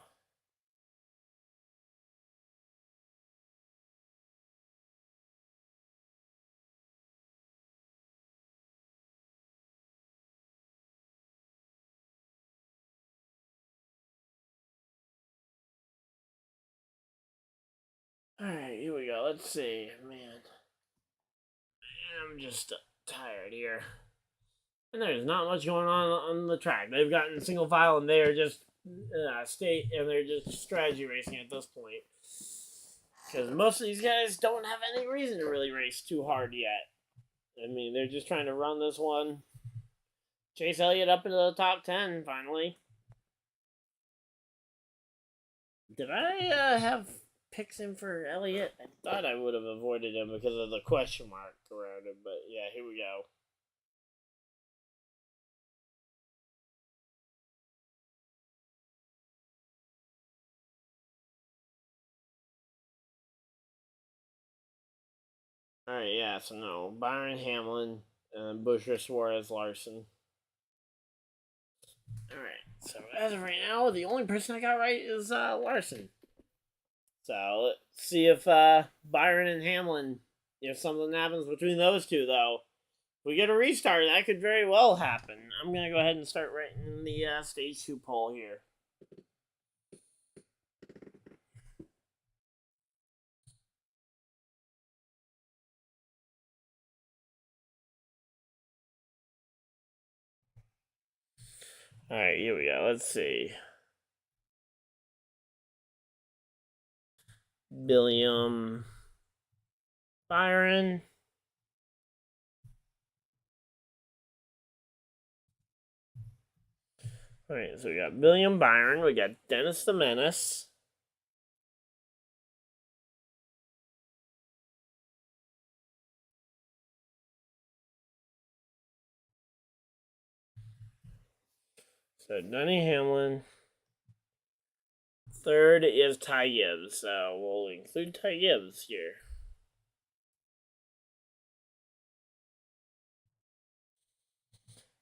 Speaker 1: Alright, here we go. Let's see. Man. I'm just tired here. And there's not much going on the track. They've gotten single file and they're just they're just strategy racing at this point. Because most of these guys don't have any reason to really race too hard yet. I mean, they're just trying to run this one. Chase Elliott up into the top 10, finally. Did I have picks in for Elliott? I thought I would have avoided him because of the question mark around him, but yeah, here we go. Alright, yeah, so no. Byron, Hamlin, Buescher, Suarez, Larson. Alright, so as of right now, the only person I got right is Larson. So let's see if Byron and Hamlin, if something happens between those two, though. If we get a restart, that could very well happen. I'm going to go ahead and start writing the Stage 2 poll here. Alright, here we go. Let's see. Billiam, Byron. Alright, so we got Billiam, Byron. We got Dennis the Menace. So Denny Hamlin. Third is Ty Gibbs, so we'll include Ty Gibbs here.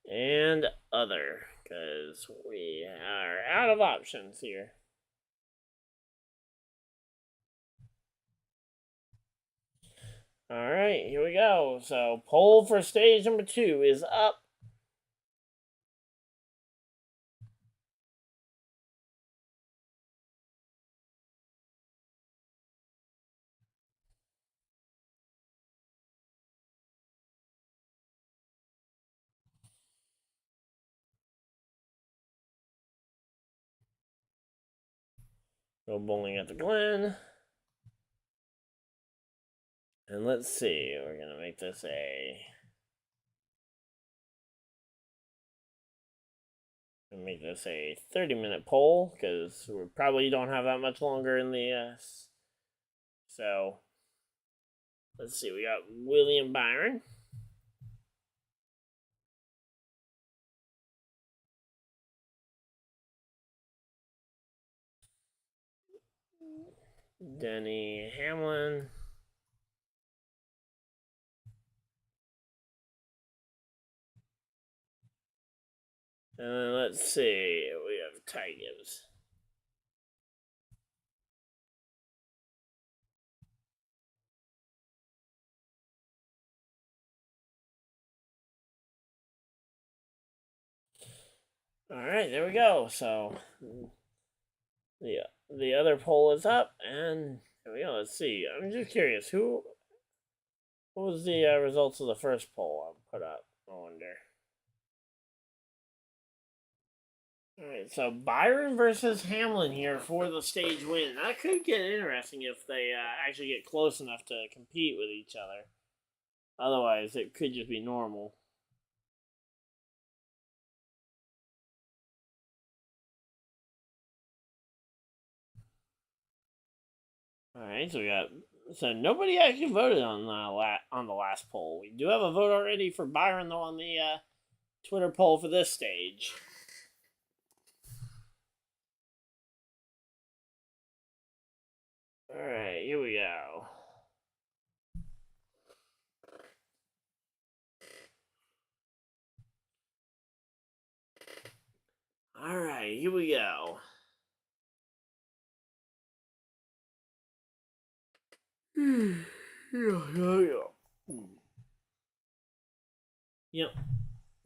Speaker 1: And other, because we are out of options here. Alright, here we go. So poll for stage number 2 is up. Go bowling at the Glen. And let's see, we're going to make this a... Make this a 30-minute poll, because we probably don't have that much longer in the... So, let's see, we got William Byron. Denny Hamlin. And then let's see, we have Ty Gibbs. Alright, there we go. So, the other poll is up, and here we go. Let's see. I'm just curious, what was the results of the first poll I put up? I wonder. Alright, so Byron versus Hamlin here for the stage win. That could get interesting if they actually get close enough to compete with each other. Otherwise, it could just be normal. Alright, so nobody actually voted on the last poll. We do have a vote already for Byron, though, on the Twitter poll for this stage. Alright, here we go. Alright, here we go. Yep.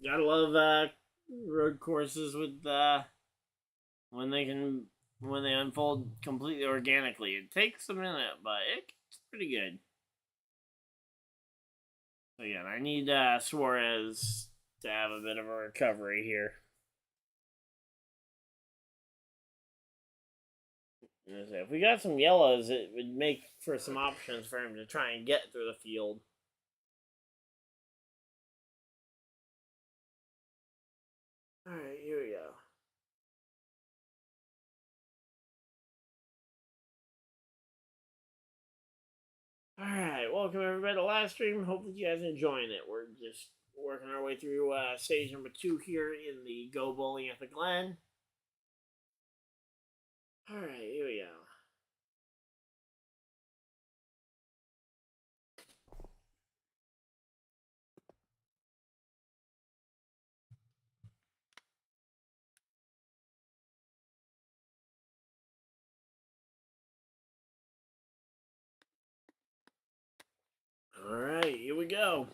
Speaker 1: Gotta love road courses with when they unfold completely organically. It takes a minute, but it's pretty good. So again, I need Suarez to have a bit of a recovery here. If we got some yellows, it would make for some options for him to try and get through the field. Alright, here we go. welcome everybody to LiveStream. Hopefully you guys are enjoying it. We're just working our way through stage number 2 here in the Go Bowling at the Glen. Alright, here we go. Alright, here we go.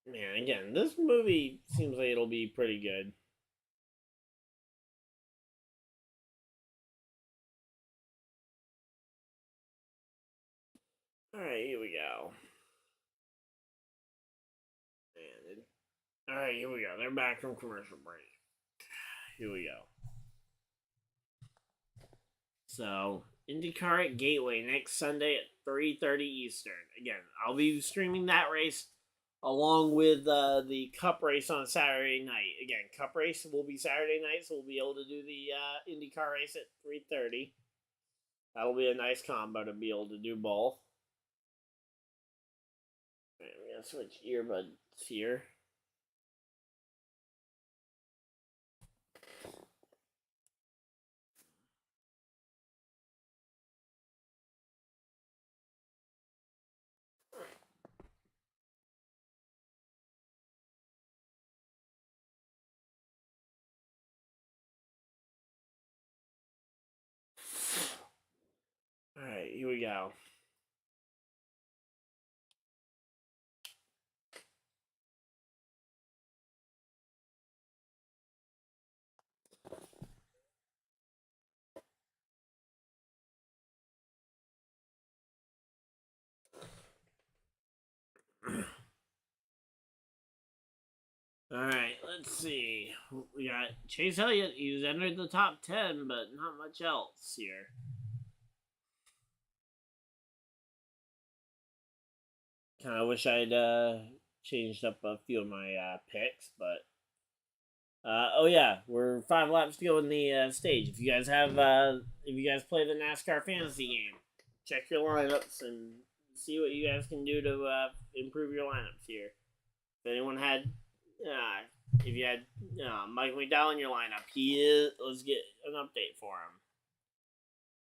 Speaker 1: Man, again, this movie seems like it'll be pretty good. Alright, here we go. Alright, here we go. They're back from commercial break. Here we go. So, IndyCar at Gateway next Sunday at 3:30 Eastern. Again, I'll be streaming that race along with the Cup race on Saturday night. Again, Cup race will be Saturday night, so we'll be able to do the IndyCar race at 3:30. That'll be a nice combo to be able to do both. Alright, I'm going to switch earbuds here. Alright, here we go. Alright, let's see. We got Chase Elliott. He's entered the top 10, but not much else here. Kind of wish I'd changed up a few of my picks, but oh yeah, we're 5 laps to go in the stage. If you guys have, if you guys play the NASCAR fantasy game, check your lineups and see what you guys can do to improve your lineups here. If anyone had, if you had Mike McDowell in your lineup, let's get an update for him.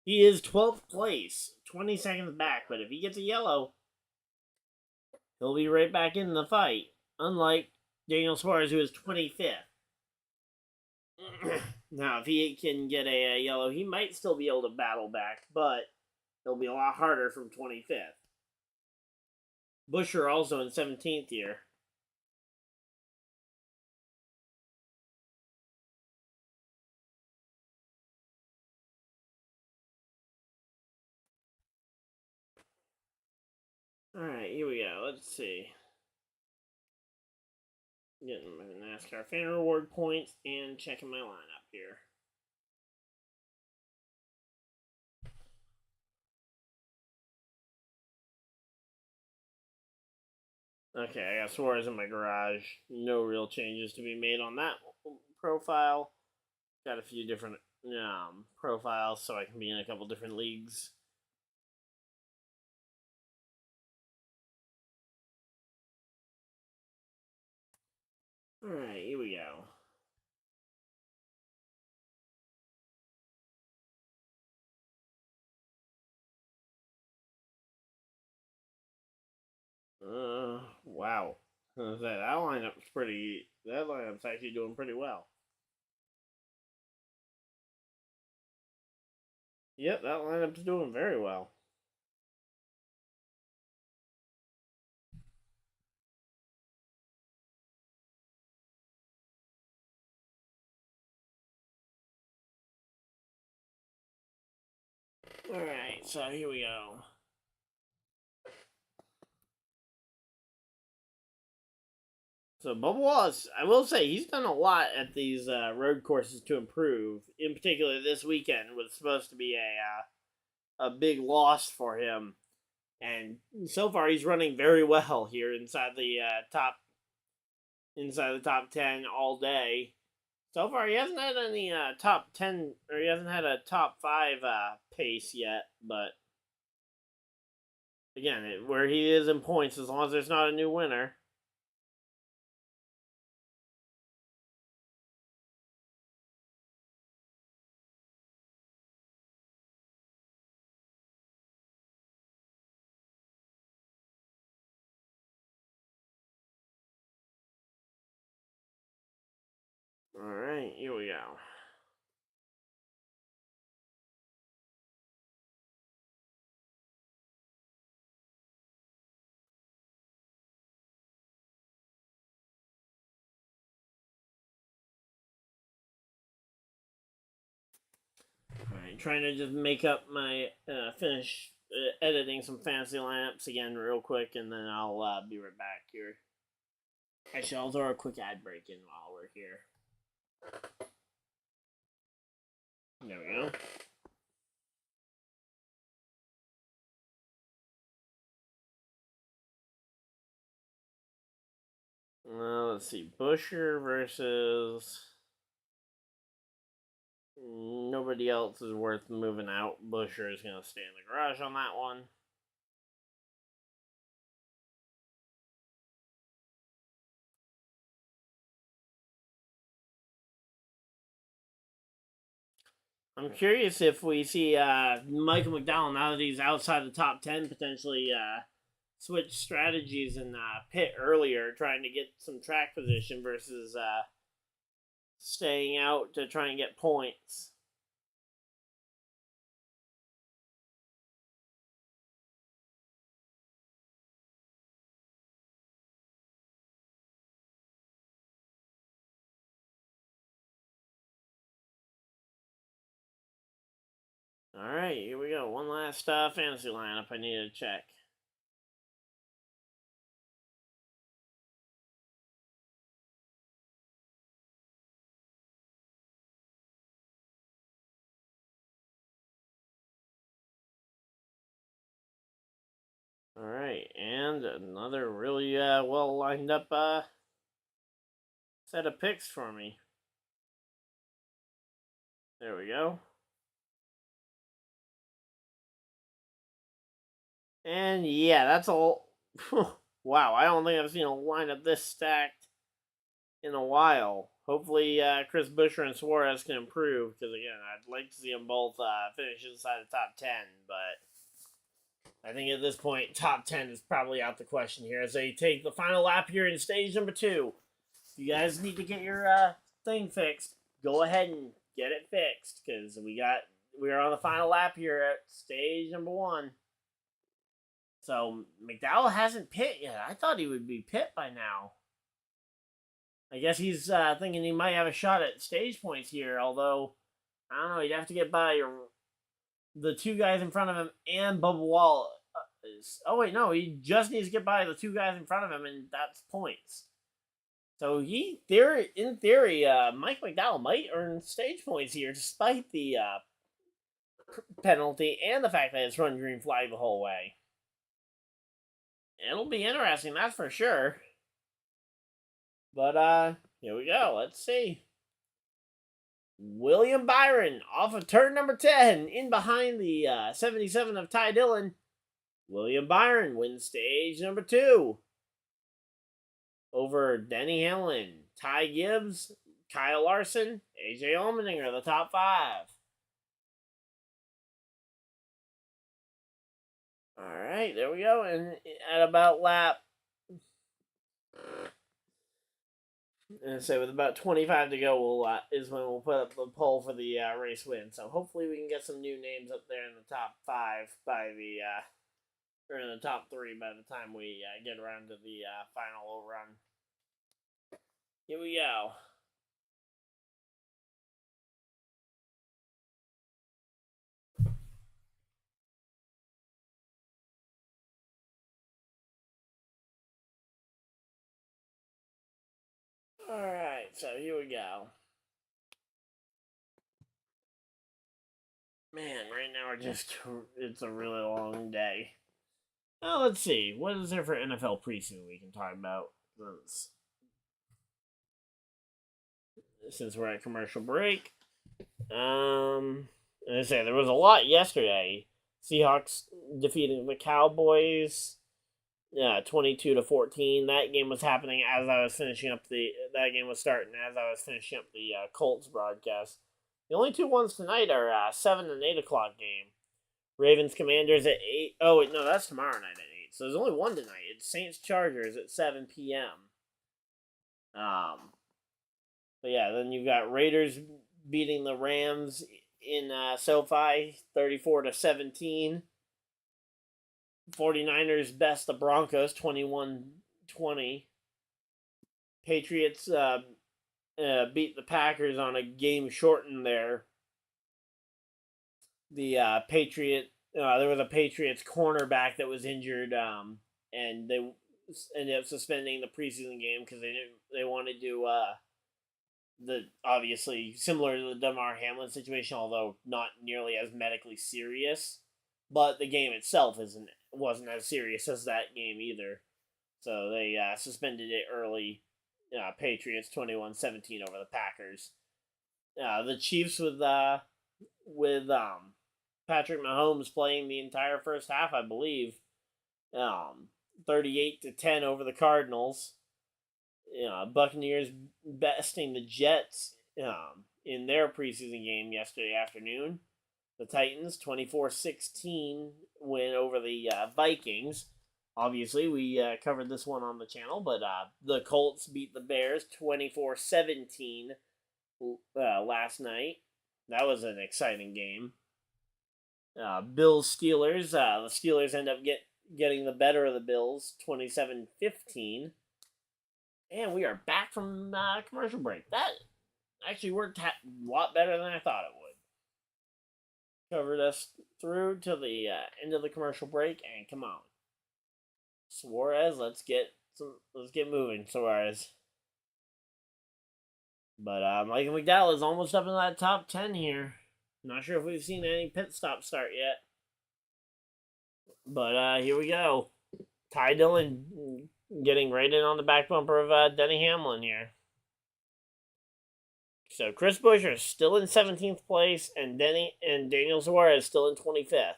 Speaker 1: He is 12th place, 20 seconds back, but if he gets a yellow, he'll be right back in the fight, unlike Daniel Suarez, who is 25th. Now, if he can get a yellow, he might still be able to battle back, but it'll be a lot harder from 25th. Busher also in 17th here. Alright, here we go. Let's see. Getting my NASCAR fan reward points and checking my lineup here. Okay, I got Suarez in my garage. No real changes to be made on that profile. Got a few different profiles so I can be in a couple different leagues. Alright, here we go. Wow. That lineup's pretty. That lineup's actually doing pretty well. Yep, that lineup's doing very well. Alright, so here we go. So Bubba Wallace, I will say, he's done a lot at these road courses to improve. In particular, this weekend was supposed to be a big loss for him, and so far he's running very well here inside the top 10 all day. So far, he hasn't had any top 10, or he hasn't had a top 5 pace yet, but again, where he is in points, as long as there's not a new winner. Alright, here we go. Alright, trying to just make up my, finish editing some fantasy lineups again real quick, and then I'll be right back here. Actually, I'll throw a quick ad break in while we're here. There we go. Let's see. Busher versus... Nobody else is worth moving out. Busher is going to stay in the garage on that one. I'm curious if we see Michael McDowell, now that he's outside the top 10, potentially switch strategies and pit earlier, trying to get some track position versus staying out to try and get points. Alright, here we go. One last fantasy lineup I need to check. Alright, and another really well lined up set of picks for me. There we go. And yeah, that's all. Wow, I don't think I've seen a lineup this stacked in a while. Hopefully, Chris Buescher and Suarez can improve, because again, I'd like to see them both finish inside the top 10, but I think at this point, top 10 is probably out the question here as they take the final lap here in stage number 2. If you guys need to get your thing fixed, go ahead and get it fixed, because we're on the final lap here at stage number 1. So, McDowell hasn't pit yet. I thought he would be pit by now. I guess he's thinking he might have a shot at stage points here, although, I don't know, he'd have to get by the 2 guys in front of him and Bubba Wallace. Oh, wait, no, he just needs to get by the 2 guys in front of him, and that's points. So, in theory, Mike McDowell might earn stage points here, despite the penalty and the fact that it's run green flag the whole way. It'll be interesting, that's for sure. But, here we go. Let's see. William Byron off of turn number 10, in behind the 77 of Ty Dillon. William Byron wins stage number 2 over Denny Hamlin, Ty Gibbs, Kyle Larson, AJ Allmendinger, the top 5. Alright, there we go. And at about lap... And so with about 25 to go, is when we'll put up the poll for the race win. So hopefully we can get some new names up there in the top 5 by the... or in the top 3 by the time we get around to the final run. Here we go. Alright, so here we go. Man, right now it's a really long day. Well, let's see. What is there for NFL preseason we can talk about? since we're at commercial break. As I say, there was a lot yesterday. Seahawks defeating the Cowboys, 22-14. That game was happening as I was finishing up that game was starting as I was finishing up the Colts broadcast. The only two ones tonight are 7 and 8 o'clock game. Ravens Commanders at 8. Oh wait, no, that's tomorrow night at 8. So there's only one tonight. It's Saints Chargers at 7 p.m. But yeah, then you've got Raiders beating the Rams in SoFi 34-17. 49ers best the Broncos 21-20. Patriots beat the Packers on a game shortened there. The there was a Patriots cornerback that was injured, and they ended up suspending the preseason game because they wanted to obviously similar to the Damar Hamlin situation, although not nearly as medically serious. But the game itself wasn't as serious as that game either. So they suspended it early. Patriots 21-17 over the Packers. The Chiefs with Patrick Mahomes playing the entire first half, I believe. 38-10 over the Cardinals. Buccaneers besting the Jets in their preseason game yesterday afternoon. The Titans 24-16 win over the Vikings. Obviously, we covered this one on the channel, but the Colts beat the Bears 24-17 last night. That was an exciting game. Bills Steelers. The Steelers end up getting the better of the Bills 27-15. And we are back from commercial break. That actually worked a lot better than I thought it would. Covered us through to the end of the commercial break, and come on, Suarez, let's get moving, Suarez. But Michael McDowell is almost up in that top 10 here. Not sure if we've seen any pit stop start yet. But here we go. Ty Dillon getting right in on the back bumper of Denny Hamlin here. So Chris Buescher is still in 17th place, and Daniel Suarez still in 25th.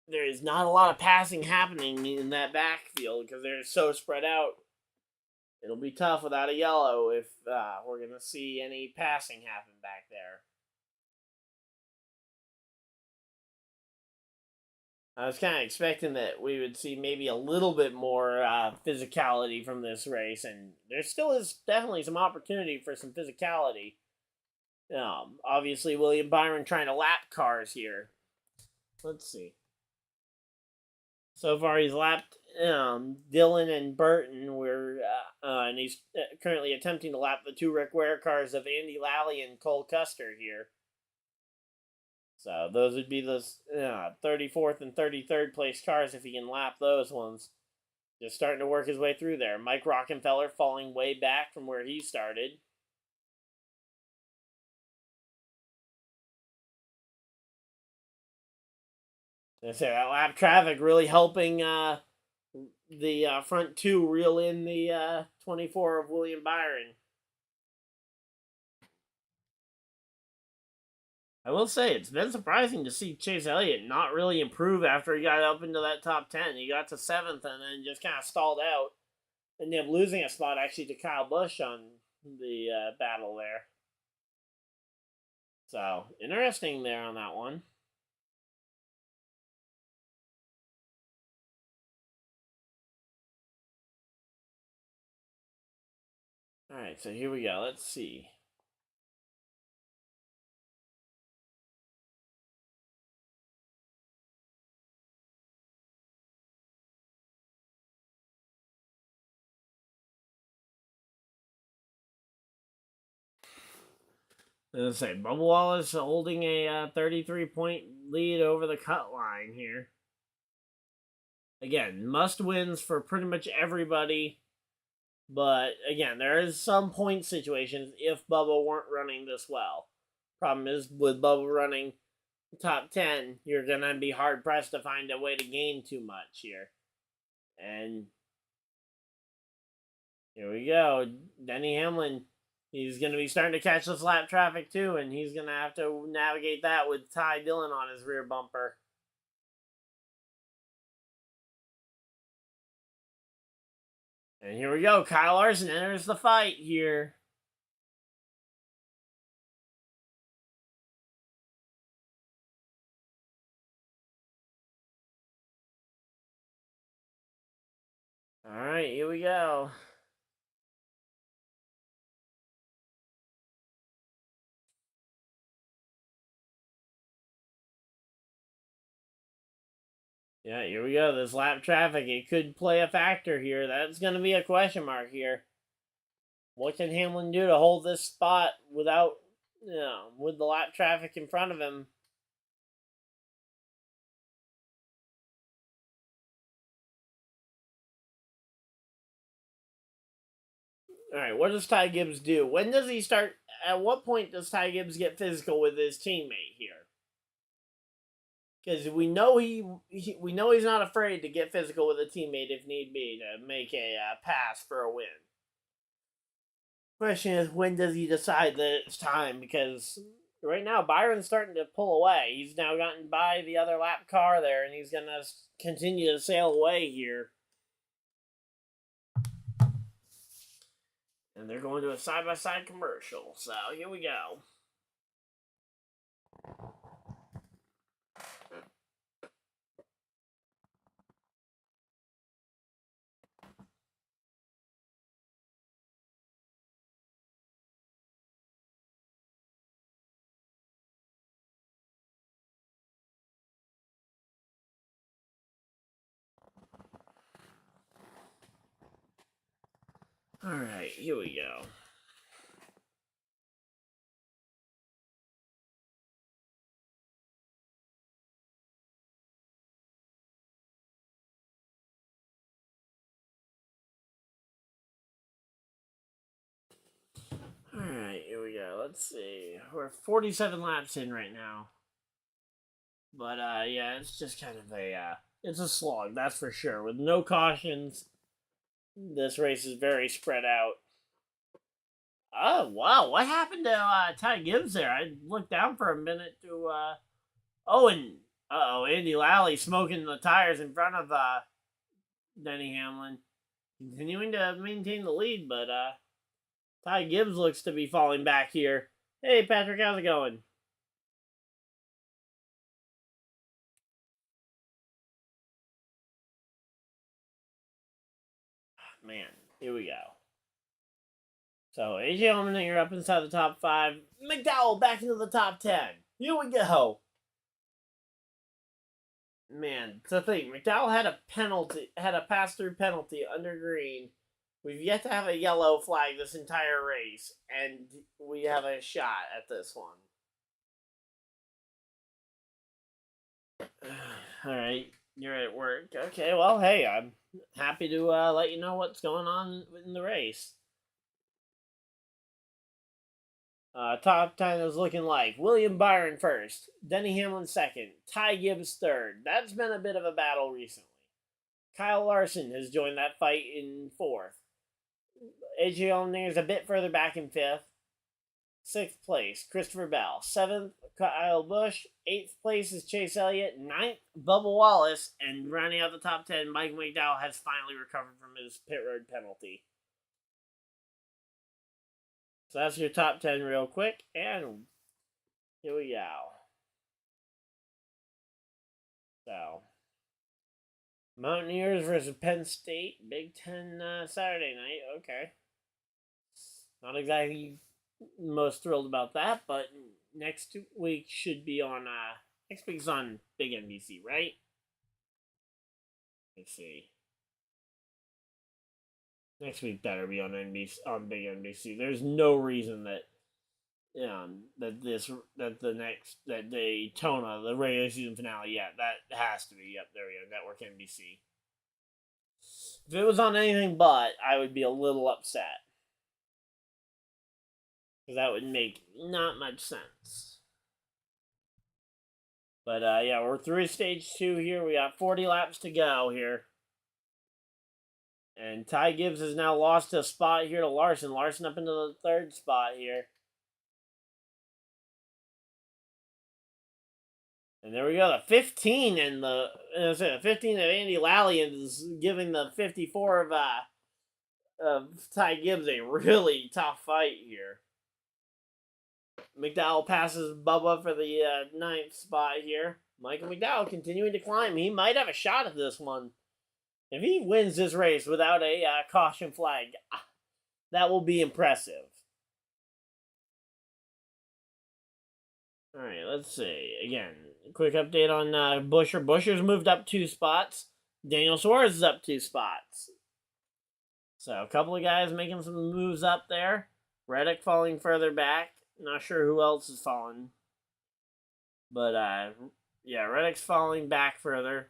Speaker 1: There is not a lot of passing happening in that backfield because they're so spread out. It'll be tough without a yellow if we're going to see any passing happen back there. I was kind of expecting that we would see maybe a little bit more physicality from this race, and there still is definitely some opportunity for some physicality. Obviously, William Byron trying to lap cars here. Let's see. So far, he's lapped Dillon and Burton, and he's currently attempting to lap the two Rick Ware cars of Andy Lally and Cole Custer here. So those would be the 34th and 33rd place cars if he can lap those ones. Just starting to work his way through there. Mike Rockenfeller falling way back from where he started. I say that lap traffic really helping the front two reel in the 24 of William Byron. I will say, it's been surprising to see Chase Elliott not really improve after he got up into that top 10. He got to 7th and then just kind of stalled out. Ended up losing a spot, actually, to Kyle Busch on the battle there. So, interesting there on that one. Alright, so here we go. Let's see. Let's say Bubba Wallace holding a 33-point lead over the cut line here. Again, must wins for pretty much everybody. But again, there is some point situations if Bubba weren't running this well. Problem is, with Bubba running top 10, you're going to be hard-pressed to find a way to gain too much here. And here we go. Denny Hamlin, He's going to be starting to catch this lap traffic too, and he's going to have to navigate that with Ty Dillon on his rear bumper. And here we go. Kyle Larson enters the fight here. All right, here we go. Yeah, here we go. This lap traffic, it could play a factor here. That's going to be a question mark here. What can Hamlin do to hold this spot without, with the lap traffic in front of him? All right, what does Ty Gibbs do? When does he start? At what point does Ty Gibbs get physical with his teammate here? Because we know he's not afraid to get physical with a teammate if need be to make a pass for a win. Question is, when does he decide that it's time? Because right now Byron's starting to pull away. He's now gotten by the other lap car there, and he's going to continue to sail away here. And they're going to a side-by-side commercial. So here we go. All right, here we go. Alright, here we go. Let's see. We're 47 laps in right now. But, yeah, it's just kind of it's a slog, that's for sure. With no cautions, this race is very spread out. Oh, wow, what happened to Ty Gibbs there? I looked down for a minute to, Andy Lally smoking the tires in front of, Denny Hamlin. Continuing to maintain the lead, but, Ty Gibbs looks to be falling back here. Hey, Patrick, how's it going? Man, here we go. So, AJ Allmendinger up inside the top 5. McDowell back into the top 10. Here we go. Man, to think, McDowell had a pass-through penalty under green. We've yet to have a yellow flag this entire race, and we have a shot at this one. All right, you're at work. Okay, well, hey, I'm happy to let you know what's going on in the race. Top 10 is looking like William Byron first, Denny Hamlin second, Ty Gibbs third. That's been a bit of a battle recently. Kyle Larson has joined that fight in fourth. AJ Allmendinger is a bit further back in fifth. Sixth place, Christopher Bell. Seventh, Kyle Busch. Eighth place is Chase Elliott. Ninth, Bubba Wallace. And rounding out the top 10, Mike McDowell has finally recovered from his pit road penalty. So that's your top 10 real quick. And here we go. So, Mountaineers versus Penn State. Big Ten Saturday night. Okay. Not exactly most thrilled about that, but next week should be on, next week's on Big NBC, right? Let's see. Next week better be on NBC, on Big NBC. There's no reason that that Daytona, the regular season finale, that has to be. Yep, there we go. Network NBC. If it was on anything but, I would be a little upset. Because that would make not much sense. But yeah, we're through stage 2 here. We got 40 laps to go here. And Ty Gibbs has now lost a spot here to Larson. Larson up into the 3rd spot here. And there we go. The 15 and the 15 of Andy Lally is giving the 54 of Ty Gibbs a really tough fight here. McDowell passes Bubba for the 9th spot here. Michael McDowell continuing to climb. He might have a shot at this one. If he wins this race without a caution flag, that will be impressive. All right, let's see. Again, quick update on Busher. Busher's moved up 2 spots. Daniel Suarez is up 2 spots. So a couple of guys making some moves up there. Reddick falling further back. Not sure who else is falling. But, yeah, Reddick's falling back further.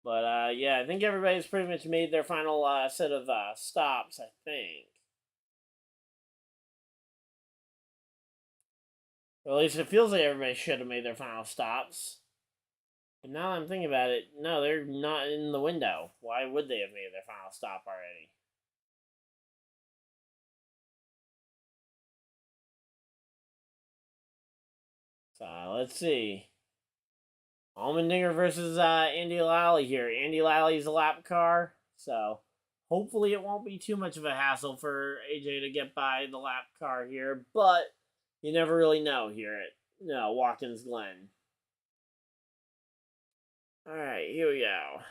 Speaker 1: But, yeah, I think everybody's pretty much made their final set of stops, I think. Or at least it feels like everybody should have made their final stops. But now that I'm thinking about it, no, they're not in the window. Why would they have made their final stop already? So, let's see. Allmendinger versus Andy Lally here. Andy Lally's a lap car, so hopefully it won't be too much of a hassle for AJ to get by the lap car here, but you never really know here at Watkins Glen. All right, here we go.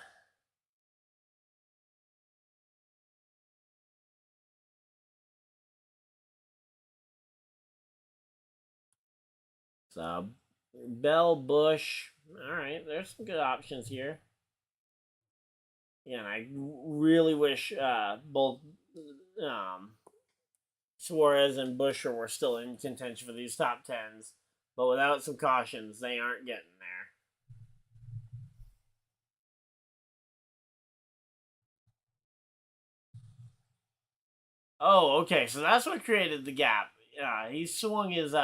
Speaker 1: So, Bell, Bush. All right, there's some good options here. Yeah, and I really wish both Suarez and Busher were still in contention for these top 10s. But without some cautions, they aren't getting there. Oh, okay, so that's what created the gap. He swung his,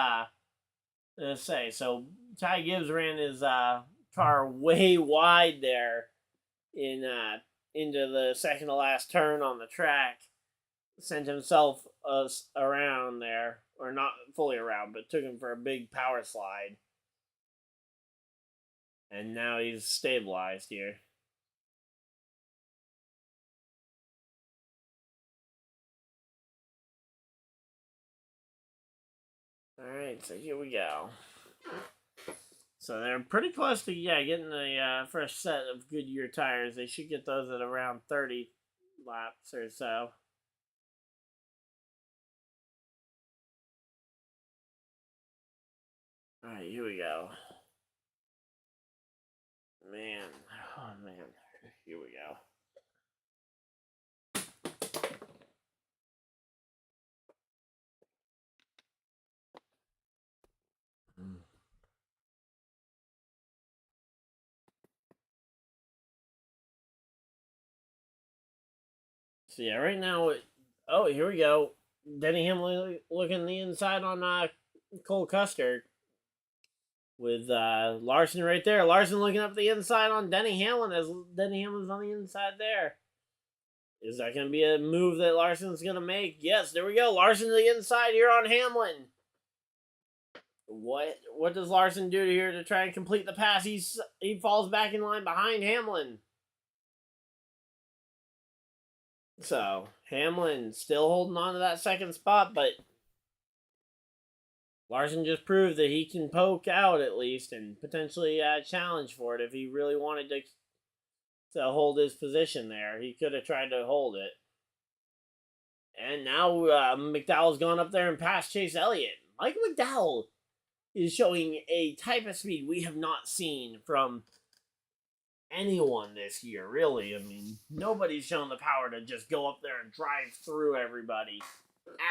Speaker 1: let's say, so Ty Gibbs ran his car way wide there in into the second to last turn on the track. Sent himself around there, or not fully around, but took him for a big power slide. And now he's stabilized here. Alright, so here we go. So they're pretty close to, getting a fresh set of Goodyear tires. They should get those at around 30 laps or so. Alright, here we go. Man. Oh, man. Here we go. So, yeah, right now, here we go. Denny Hamlin looking the inside on Cole Custer. With Larson right there. Larson looking up the inside on Denny Hamlin as Denny Hamlin's on the inside there. Is that going to be a move that Larson's going to make? Yes, there we go. Larson to the inside here on Hamlin. What does Larson do here to try and complete the pass? He falls back in line behind Hamlin. So, Hamlin still holding on to that second spot, but Larson just proved that he can poke out at least and potentially challenge for it if he really wanted to hold his position there. He could have tried to hold it. And now McDowell's gone up there and passed Chase Elliott. Michael McDowell is showing a type of speed we have not seen from anyone this year, really. I mean, nobody's shown the power to just go up there and drive through everybody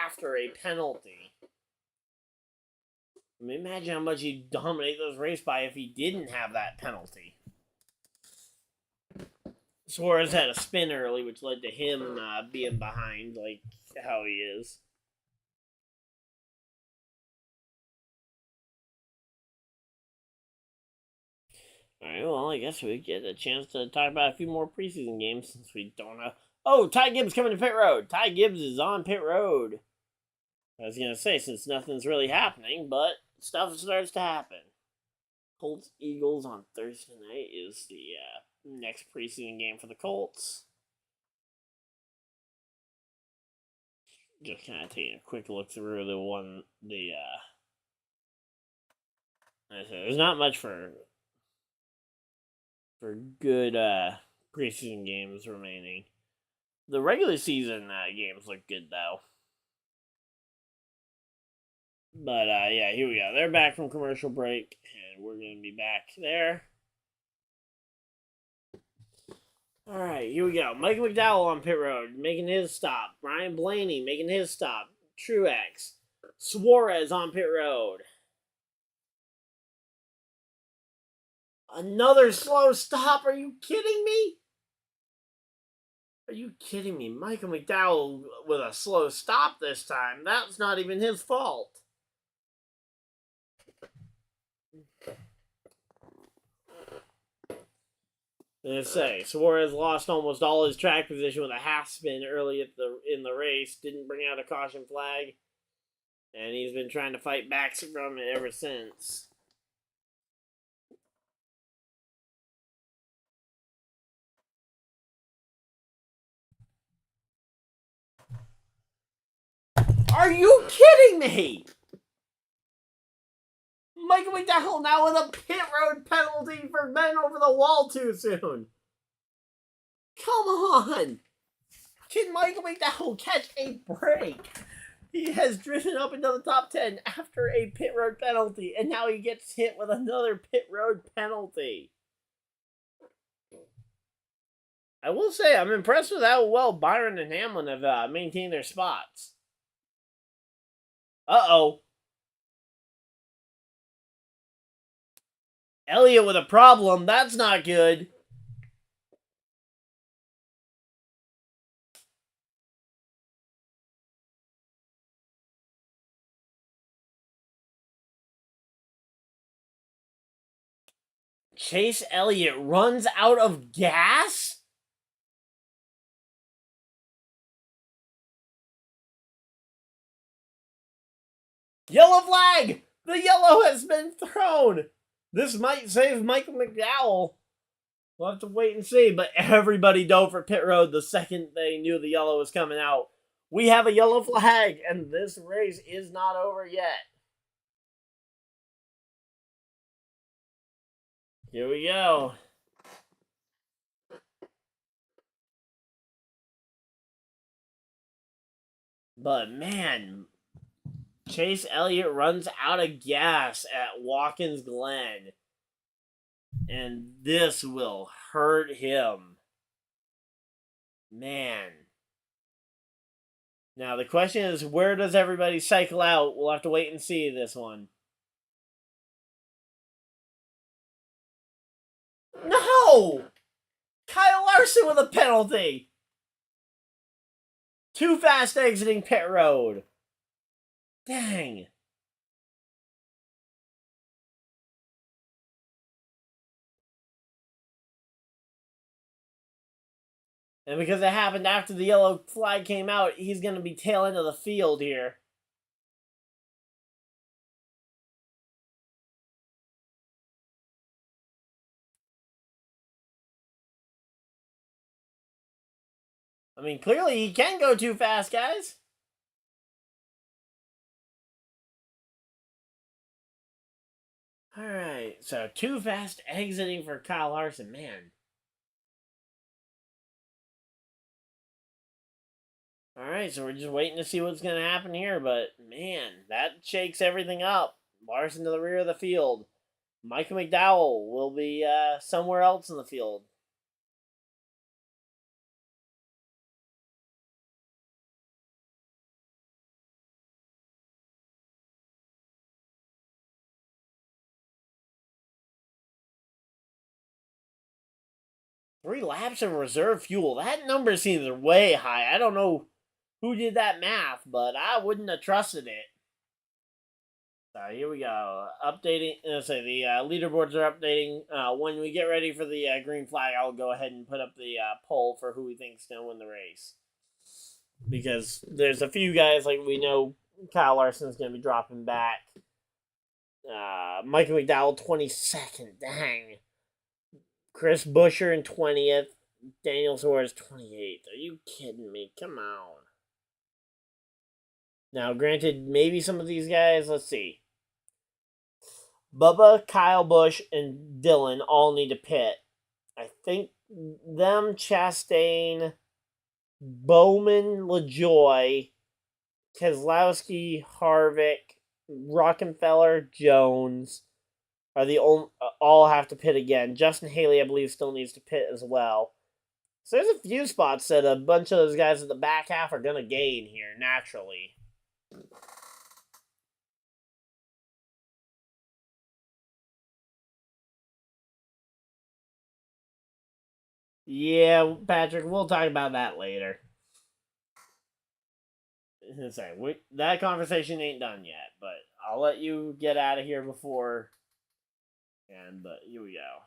Speaker 1: after a penalty. I mean, imagine how much he'd dominate those race by if he didn't have that penalty. Suarez had a spin early, which led to him being behind, like how he is. Alright, well, I guess we get a chance to talk about a few more preseason games since we don't know. Oh, Ty Gibbs coming to pit road. Ty Gibbs is on pit road. I was going to say, since nothing's really happening, but stuff starts to happen. Colts Eagles on Thursday night is the next preseason game for the Colts. Just kind of taking a quick look through there's not much for good preseason games remaining. The regular season games look good though. But yeah, here we go. They're back from commercial break, and we're gonna be back there. All right, here we go. Michael McDowell on pit road, making his stop. Ryan Blaney making his stop. Truex. Suarez on pit road. Another slow stop. Are you kidding me? Are you kidding me? Michael McDowell with a slow stop this time. That's not even his fault. Let's say Suarez lost almost all his track position with a half spin early in the race. Didn't bring out a caution flag, and he's been trying to fight back from it ever since. Are you kidding me? Michael McDowell now with a pit road penalty for bending over the wall too soon. Come on. Can Michael McDowell catch a break? He has driven up into the top 10 after a pit road penalty, and now he gets hit with another pit road penalty. I will say, I'm impressed with how well Byron and Hamlin have maintained their spots. Uh-oh. Elliott with a problem. That's not good. Chase Elliott runs out of gas? Yellow flag! The yellow has been thrown! This might save Michael McDowell. We'll have to wait and see, but everybody dove for pit road the second they knew the yellow was coming out. We have a yellow flag, and this race is not over yet. Here we go. But man, Chase Elliott runs out of gas at Watkins Glen. And this will hurt him. Man. Now the question is, where does everybody cycle out? We'll have to wait and see this one. No! Kyle Larson with a penalty! Too fast exiting pit road. Dang. And because it happened after the yellow flag came out, he's going to be tail end of the field here. I mean, clearly he can go too fast, guys. Alright, so too fast exiting for Kyle Larson, man. Alright, so we're just waiting to see what's going to happen here, but man, that shakes everything up. Larson to the rear of the field. Michael McDowell will be somewhere else in the field. Three laps of reserve fuel. That number seems way high. I don't know who did that math, but I wouldn't have trusted it. Here we go. Updating. So the leaderboards are updating. When we get ready for the green flag, I'll go ahead and put up the poll for who we think is going to win the race. Because there's a few guys, like we know Kyle Larson's going to be dropping back. Michael McDowell, 22nd. Dang. Chris Buescher in 20th. Daniel Suarez, 28th. Are you kidding me? Come on. Now, granted, maybe some of these guys, let's see. Bubba, Kyle Busch, and Dylan all need to pit. I think them, Chastain, Bowman, LaJoy, Keselowski, Harvick, Rockefeller, Jones are the only, all have to pit again. Justin Haley, I believe, still needs to pit as well. So there's a few spots that a bunch of those guys at the back half are going to gain here, naturally. Yeah, Patrick, we'll talk about that later. Sorry, that conversation ain't done yet, but I'll let you get out of here before. But here we go.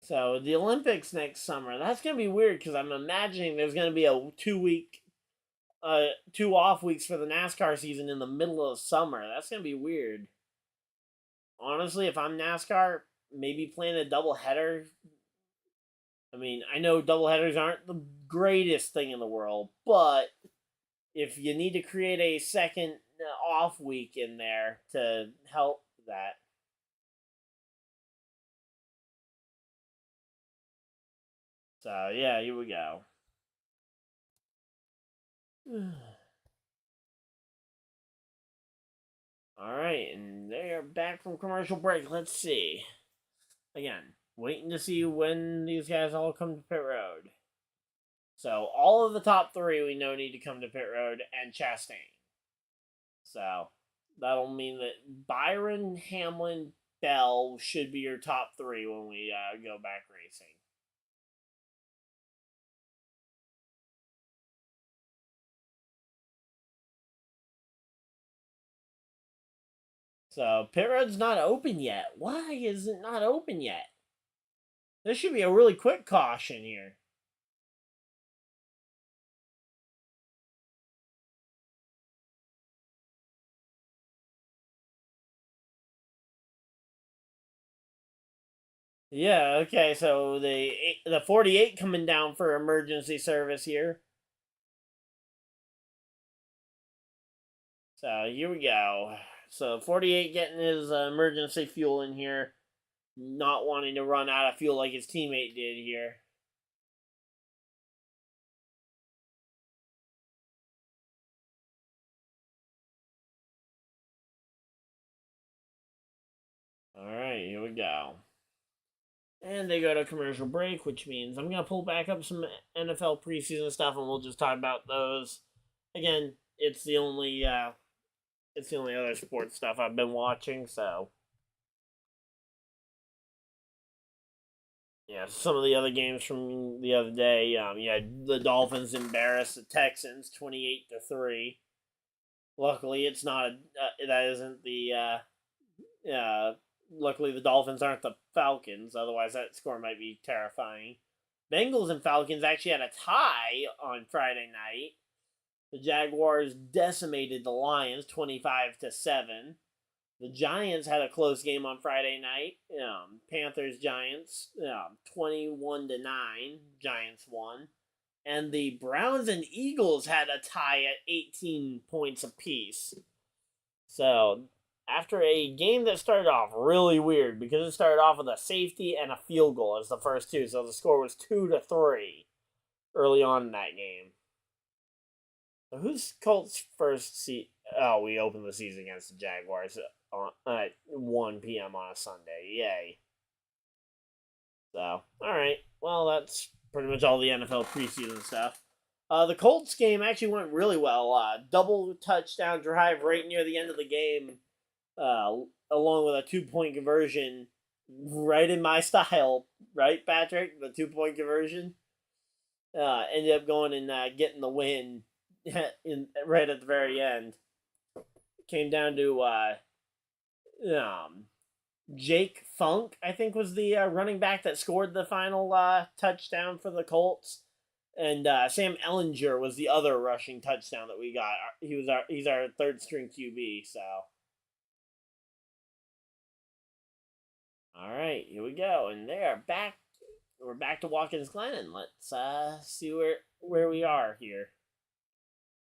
Speaker 1: So the Olympics next summer, that's gonna be weird because I'm imagining there's gonna be a 2 off weeks for the NASCAR season in the middle of summer. That's gonna be weird. Honestly, if I'm NASCAR, maybe playing a doubleheader. I mean, I know doubleheaders aren't the greatest thing in the world, but if you need to create a second off week in there to help that. So, yeah, here we go. Alright, and they're back from commercial break. Let's see. Again, waiting to see when these guys all come to pit road. So, all of the top three we know need to come to pit road and Chastain. So, that'll mean that Byron, Hamlin, Bell should be your top three when we go back racing. So, pit road's not open yet. Why is it not open yet? This should be a really quick caution here. Yeah, okay, so the 48 coming down for emergency service here. So here we go. So 48 getting his emergency fuel in here. Not wanting to run out of fuel like his teammate did here. Alright, here we go. And they go to commercial break, which means I'm going to pull back up some NFL preseason stuff and we'll just talk about those. Again, it's the only other sports stuff I've been watching, so. Yeah, some of the other games from the other day, the Dolphins embarrassed the Texans 28-3. Luckily, it's not that isn't the luckily the Dolphins aren't the Falcons, otherwise that score might be terrifying. Bengals and Falcons actually had a tie on Friday night. The Jaguars decimated the Lions 25-7. The Giants had a close game on Friday night. Panthers Giants 21-9. Giants won. And the Browns and Eagles had a tie at 18 points apiece. So, after a game that started off really weird because it started off with a safety and a field goal as the first two, so the score was 2-3 early on in that game. So who's Colts' first seat? Oh, we opened the season against the Jaguars at 1 p.m. on a Sunday. Yay. So, alright. Well, that's pretty much all the NFL preseason stuff. The Colts game actually went really well. Double touchdown drive right near the end of the game. along with a 2-point conversion, right in my style, right, Patrick? The 2-point conversion. Ended up going and getting the win right at the very end. Came down to Jake Funk, I think, was the running back that scored the final touchdown for the Colts, and Sam Ellinger was the other rushing touchdown that we got. He's our third string QB. So, all right, here we go, and they're back. We're back to Watkins Glen, and let's see where we are here.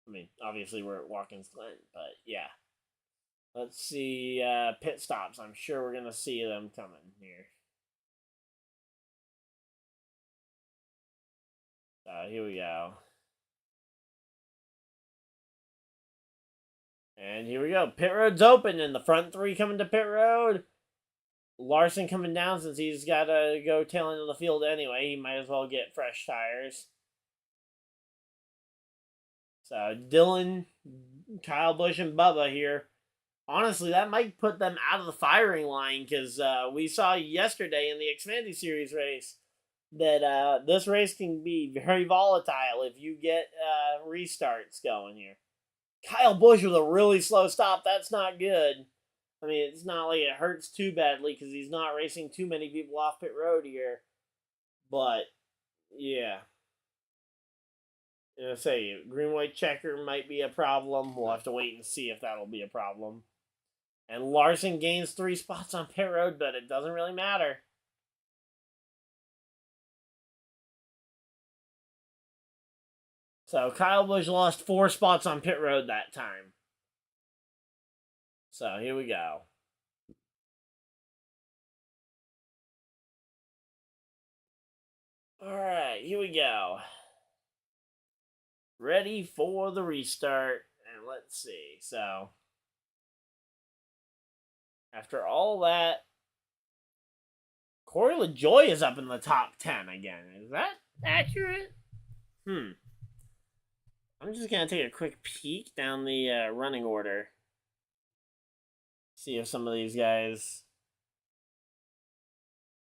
Speaker 1: I mean, obviously we're at Watkins Glen, but yeah. Let's see pit stops. I'm sure we're going to see them coming here. Here we go. And here we go. Pit road's open, and the front three coming to pit road. Larson coming down since he's got to go tail end of the field anyway. He might as well get fresh tires. So Dylan, Kyle Busch, and Bubba here. Honestly, that might put them out of the firing line because we saw yesterday in the Xfinity Series race that this race can be very volatile if you get restarts going here. Kyle Busch with a really slow stop. That's not good. I mean, it's not like it hurts too badly because he's not racing too many people off pit road here. But, yeah. I say, green-white checker might be a problem. We'll have to wait and see if that'll be a problem. And Larson gains 3 spots on pit road, but it doesn't really matter. So Kyle Busch lost 4 spots on pit road that time. So here we go. All right, here we go. Ready for the restart. And let's see. So after all that, Corey LaJoie is up in the top 10 again. Is that accurate? I'm just going to take a quick peek down the running order. See if some of these guys...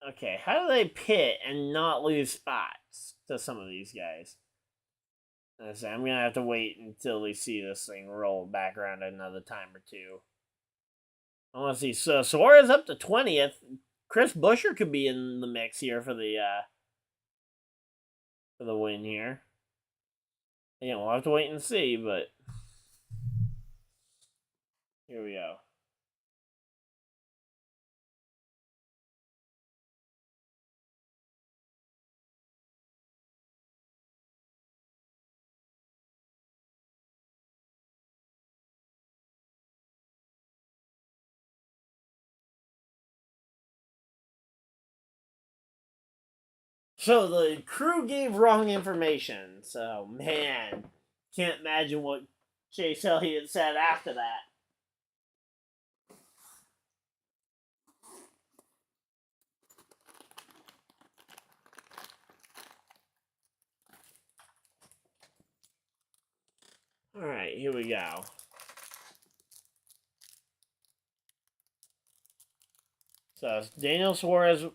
Speaker 1: Okay, how do they pit and not lose spots to some of these guys? I'm going to have to wait until we see this thing roll back around another time or two. I want to see. So Suarez up to 20th. Chris Buescher could be in the mix here for the win here. Again, we'll have to wait and see, but here we go. So the crew gave wrong information. So, man, can't imagine what Chase Elliott said after that. All right, here we go. So Daniel Suarez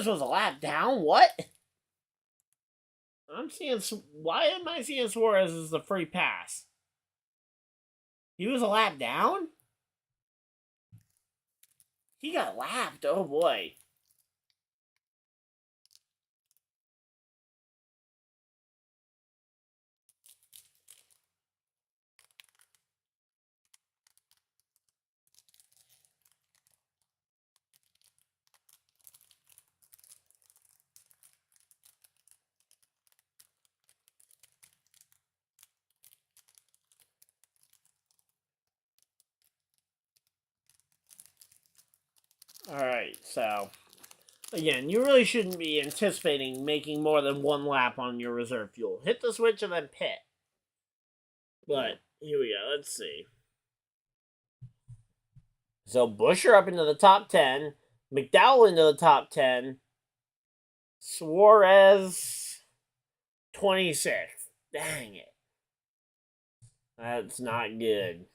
Speaker 1: was a lap down? What? Why am I seeing Suarez as the free pass? He was a lap down? He got lapped, oh boy. Alright, so again, you really shouldn't be anticipating making more than 1 lap on your reserve fuel. Hit the switch and then pit. But here we go, let's see. So Buescher up into the top 10, McDowell into the top 10, Suarez 26th. Dang it. That's not good.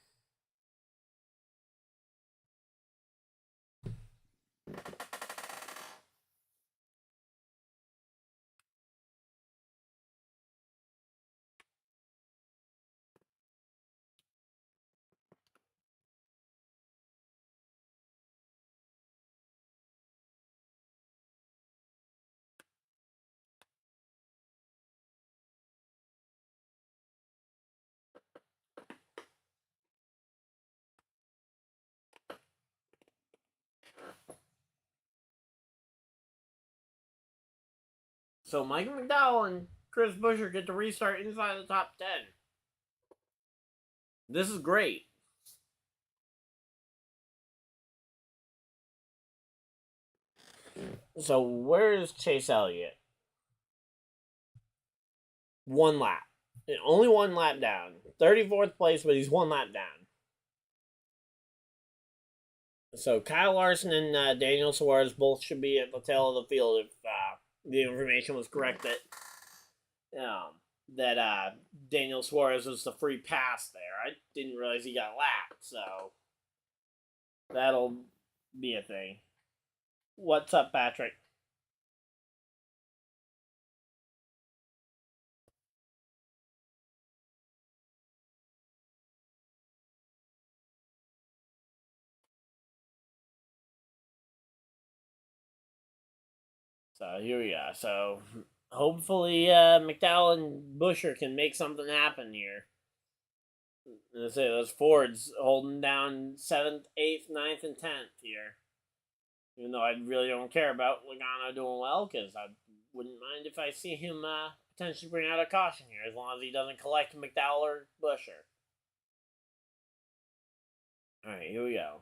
Speaker 1: So Michael McDowell and Chris Buescher get to restart inside the top 10. This is great. So where is Chase Elliott? One lap. Only one lap down. 34th place, but he's one lap down. So Kyle Larson and Daniel Suarez both should be at the tail of the field if the information was correct that Daniel Suarez was the free pass there. I didn't realize he got lapped, so that'll be a thing. What's up, Patrick? So here we are. So hopefully McDowell and Buescher can make something happen here. Let's say those Fords holding down 7th, 8th, 9th, and 10th here. Even though I really don't care about Logano doing well, because I wouldn't mind if I see him potentially bring out a caution here, as long as he doesn't collect McDowell or Buescher. Alright, here we go.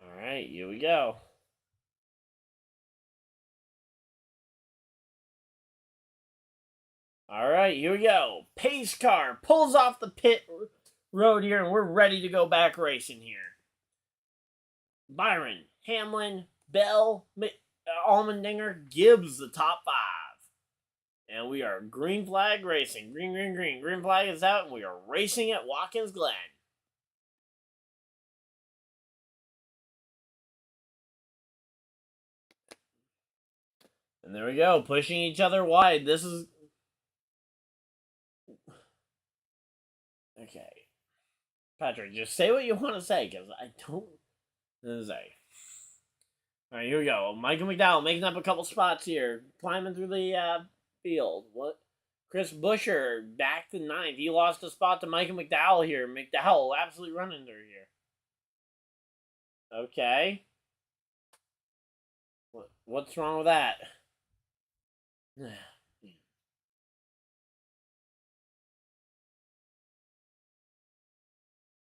Speaker 1: Alright, here we go. Alright, here we go. Pace car pulls off the pit road here, and we're ready to go back racing here. Byron, Hamlin, Bell, Allmendinger, Gibbs, the top 5. And we are green flag racing. Green, green, green. Green flag is out, and we are racing at Watkins Glen. And there we go, pushing each other wide. This is... Okay. Patrick, just say what you want to say, because I don't... say. Alright, here we go. Michael McDowell making up a couple spots here. Climbing through the field. What? Chris Buescher back to 9th. He lost a spot to Michael McDowell here. McDowell absolutely running through here. Okay. What's wrong with that?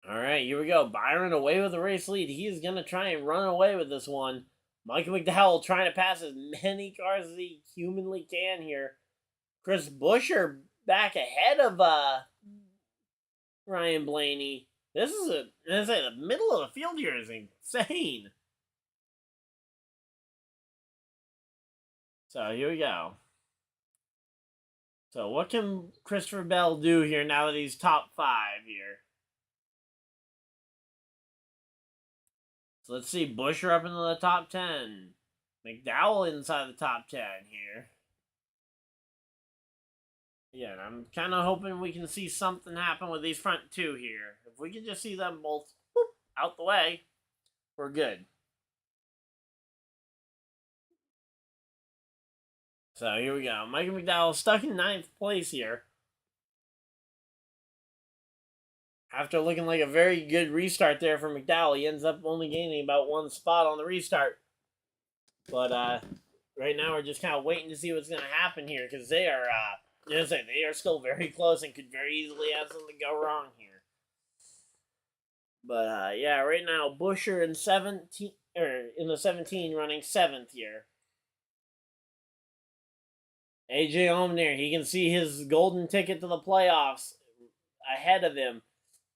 Speaker 1: Alright, here we go. Byron away with the race lead. He is going to try and run away with this one. Michael McDowell trying to pass as many cars as he humanly can here. Chris Buescher back ahead of Ryan Blaney. This is the middle of the field here is insane. So here we go. So what can Christopher Bell do here now that he's top 5 here? So let's see, Buescher up into the top 10. McDowell inside the top 10 here. Yeah, and I'm kind of hoping we can see something happen with these front 2 here. If we can just see them both out the way, we're good. So here we go. Michael McDowell stuck in 9th place here. After looking like a very good restart there for McDowell, he ends up only gaining about 1 spot on the restart. But right now we're just kind of waiting to see what's going to happen here, because they are, they are still very close and could very easily have something go wrong here. But yeah, right now Buescher in 17 in the 17 running 7th here. AJ Allmendinger, he can see his golden ticket to the playoffs ahead of him.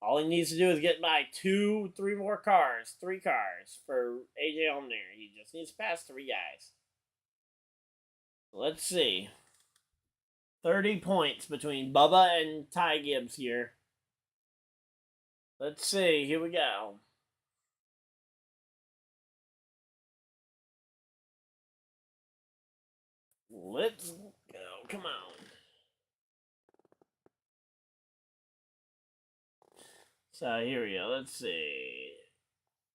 Speaker 1: All he needs to do is get by 3 more cars, 3 cars for AJ Allmendinger. He just needs to pass 3 guys. Let's see. 30 points between Bubba and Ty Gibbs here. Let's see. Here we go. Let's go. Come on. So here we go. Let's see.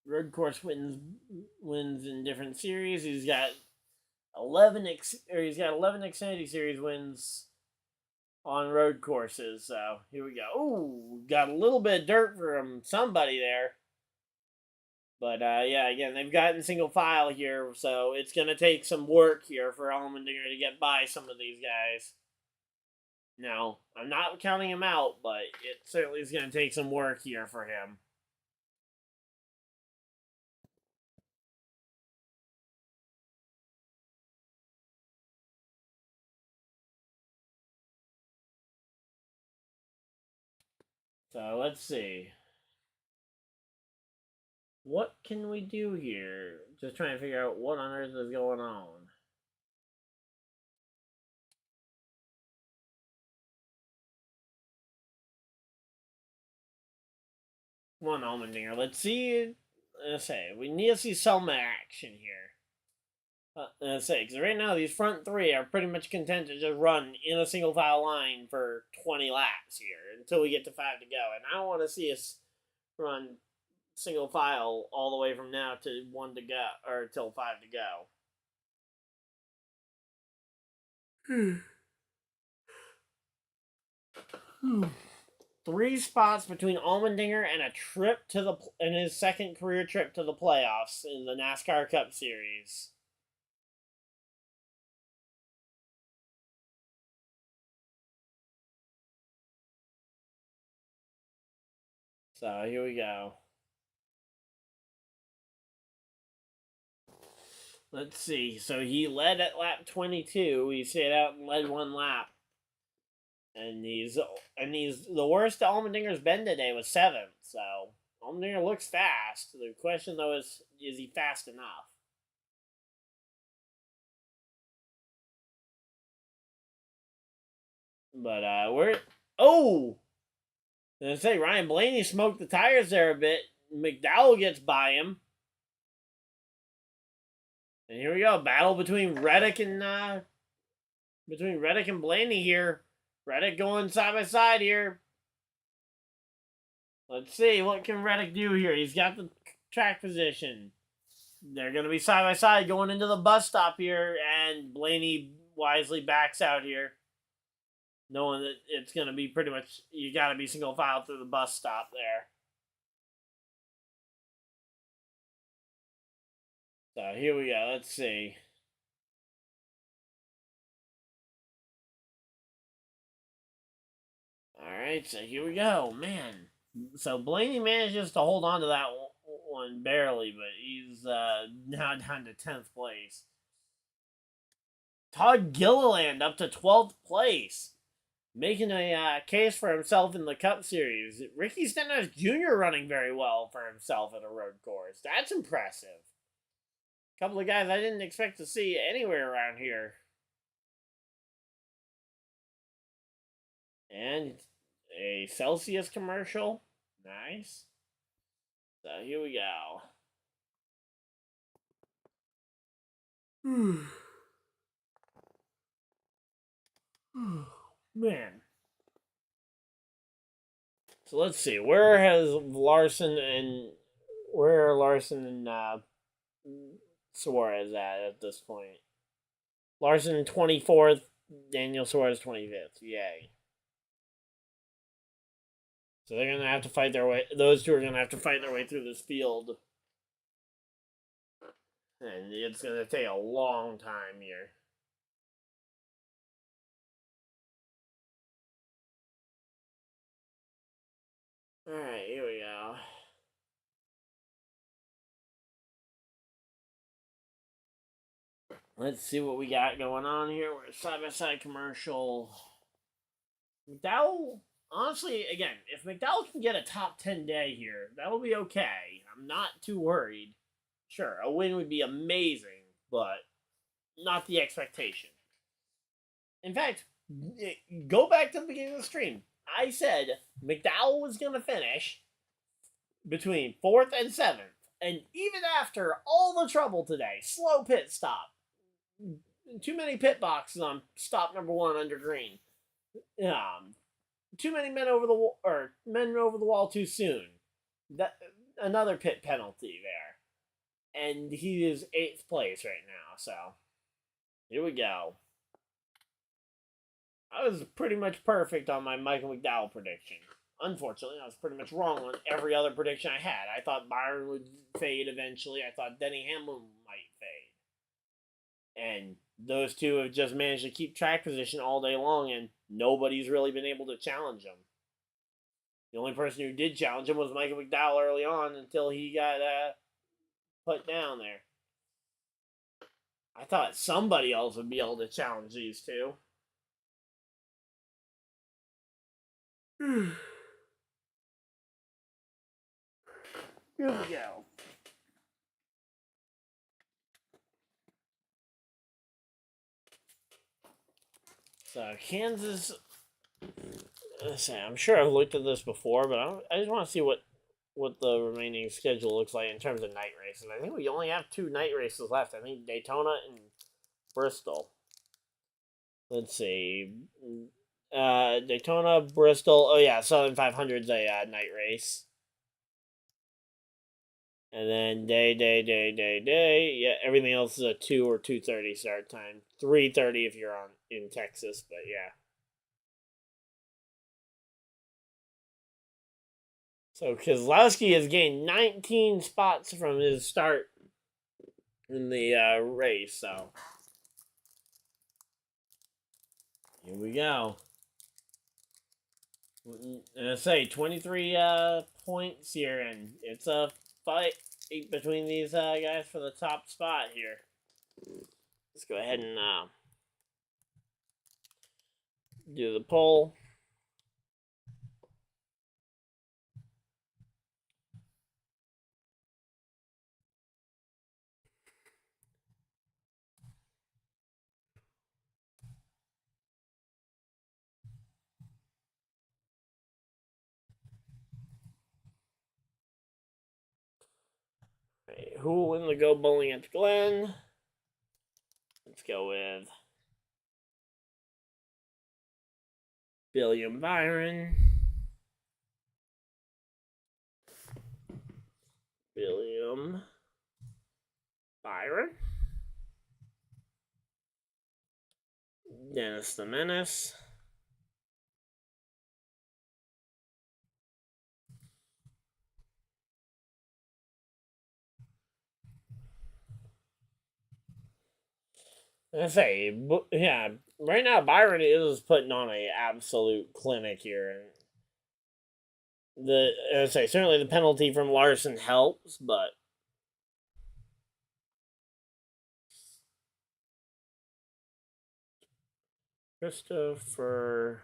Speaker 1: Road course wins in different series. He's got 11 Xfinity Series wins on road courses. So here we go. Ooh, got a little bit of dirt from somebody there. But yeah, again, they've gotten single file here, so it's going to take some work here for Allmendinger to get by some of these guys. Now, I'm not counting him out, but it certainly is going to take some work here for him. So let's see. What can we do here? Just trying to figure out what on earth is going on. Come on, Allmendinger. Let's see. Let's say we need to see some action here. Let's say, because right now these front 3 are pretty much content to just run in a single file line for 20 laps here until we get to 5 to go. And I don't want to see us run single file all the way from now to 1 to go, or till 5 to go. 3 spots between Allmendinger and a trip to the and his second career trip to the playoffs in the NASCAR Cup Series. So here we go. Let's see. So he led at lap 22. He stayed out and led 1 lap. And he's the worst Allmendinger's been today was 7th. So Allmendinger looks fast. The question though is he fast enough? But we're I was gonna say Ryan Blaney smoked the tires there a bit. McDowell gets by him. And here we go. Battle between Reddick and Blaney here. Reddick going side by side here. Let's see, what can Reddick do here? He's got the track position. They're going to be side by side going into the bus stop here, and Blaney wisely backs out here, knowing that it's going to be pretty much, you got to be single file through the bus stop there. So here we go. Let's see. All right, so here we go. Man. So Blaney manages to hold on to that one barely, but he's now down to 10th place. Todd Gilliland up to 12th place, making a case for himself in the Cup Series. Ricky Stenhouse Jr. running very well for himself at a road course. That's impressive. A couple of guys I didn't expect to see anywhere around here. And a Celsius commercial. Nice. So here we go. Man. So let's see. Where are Larson and Suarez at this point? Larson 24th, Daniel Suarez 25th. Yay. So they're gonna have to fight their way. Those two are gonna have to fight their way through this field, and it's gonna take a long time here. All right, here we go. Let's see what we got going on here. We're side by side commercial. McDowell honestly, again, if McDowell can get a top 10 day here, that will be okay. I'm not too worried. Sure, a win would be amazing, but not the expectation. In fact, go back to the beginning of the stream. I said McDowell was going to finish between 4th and 7th. And even after all the trouble today, slow pit stop, too many pit boxes on stop number 1 under green, too many men over the wall too soon. That another pit penalty there, and he is 8th place right now. So here we go. I was pretty much perfect on my Michael McDowell prediction. Unfortunately, I was pretty much wrong on every other prediction I had. I thought Byron would fade eventually. I thought Denny Hamlin might fade. And those two have just managed to keep track position all day long, and nobody's really been able to challenge them. The only person who did challenge him was Michael McDowell early on until he got put down there. I thought somebody else would be able to challenge these two. Here we go. So Kansas, I'm sure I've looked at this before, but I just want to see what the remaining schedule looks like in terms of night races. I think we only have 2 night races left. I think Daytona and Bristol. Let's see. Daytona, Bristol. Oh yeah, Southern 500's a night race. And then day. Yeah, everything else is a 2 or 2:30 start time. 3:30 if you're in Texas, but yeah. So Keselowski has gained 19 spots from his start in the race. So here we go. I say 23 points here, and it's a fight between these guys for the top spot here. Let's go ahead and do the poll. Right, who will win the Go Bowling at the Glen? Let's go with William Byron. William Byron. Dennis the Menace. I say, yeah, right now Byron is putting on an absolute clinic here. I say certainly the penalty from Larson helps, but Christopher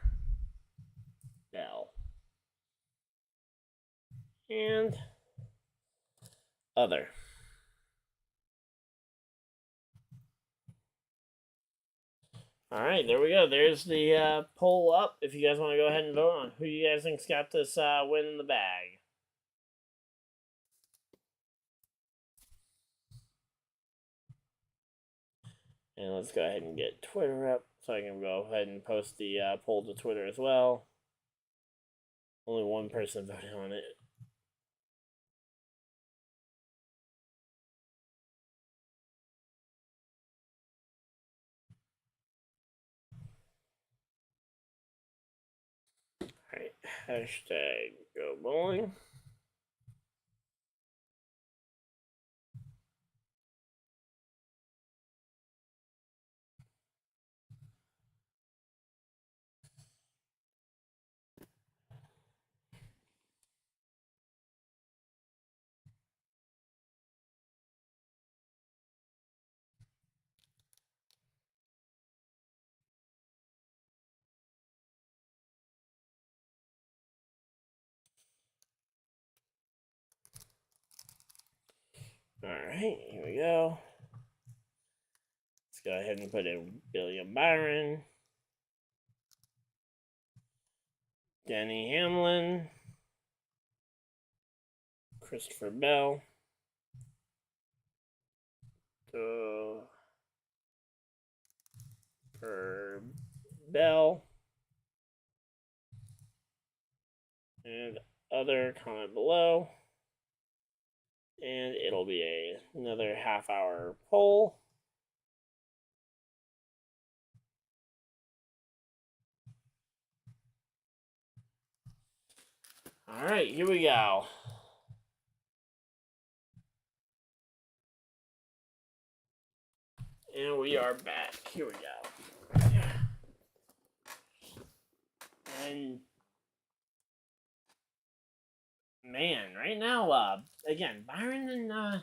Speaker 1: Bell and other. All right, there we go. There's the poll up. If you guys want to go ahead and vote on who you guys think's got this win in the bag. And let's go ahead and get Twitter up so I can go ahead and post the poll to Twitter as well. Only one person voted on it. Alright, hashtag GoBowling. Alright, here we go. Let's go ahead and put in William Byron, Denny Hamlin, Christopher Bell, for Bell, and other comment below. And it'll be another half-hour poll. All right, here we go. And we are back. Here we go. And man, right now, again, Byron and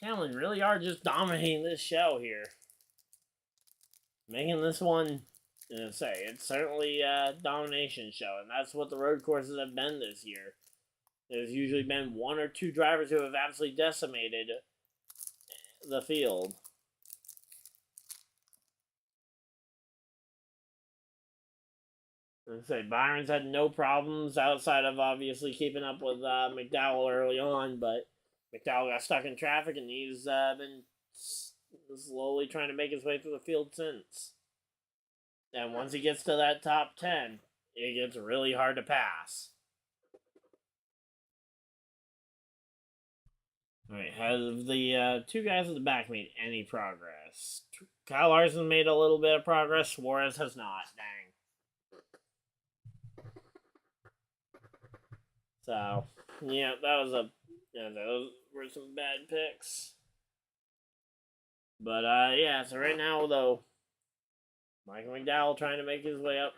Speaker 1: Hamlin really are just dominating this show here. Making this one, it's certainly a domination show, and that's what the road courses have been this year. There's usually been one or two drivers who have absolutely decimated the field. I'd say Byron's had no problems outside of obviously keeping up with McDowell early on, but McDowell got stuck in traffic and he's been slowly trying to make his way through the field since. And once he gets to that top 10, it gets really hard to pass. Alright, have the two guys at the back made any progress? Kyle Larson made a little bit of progress, Suarez has not. Dang. So, yeah, those were some bad picks. But, yeah, so right now, though, Michael McDowell trying to make his way up.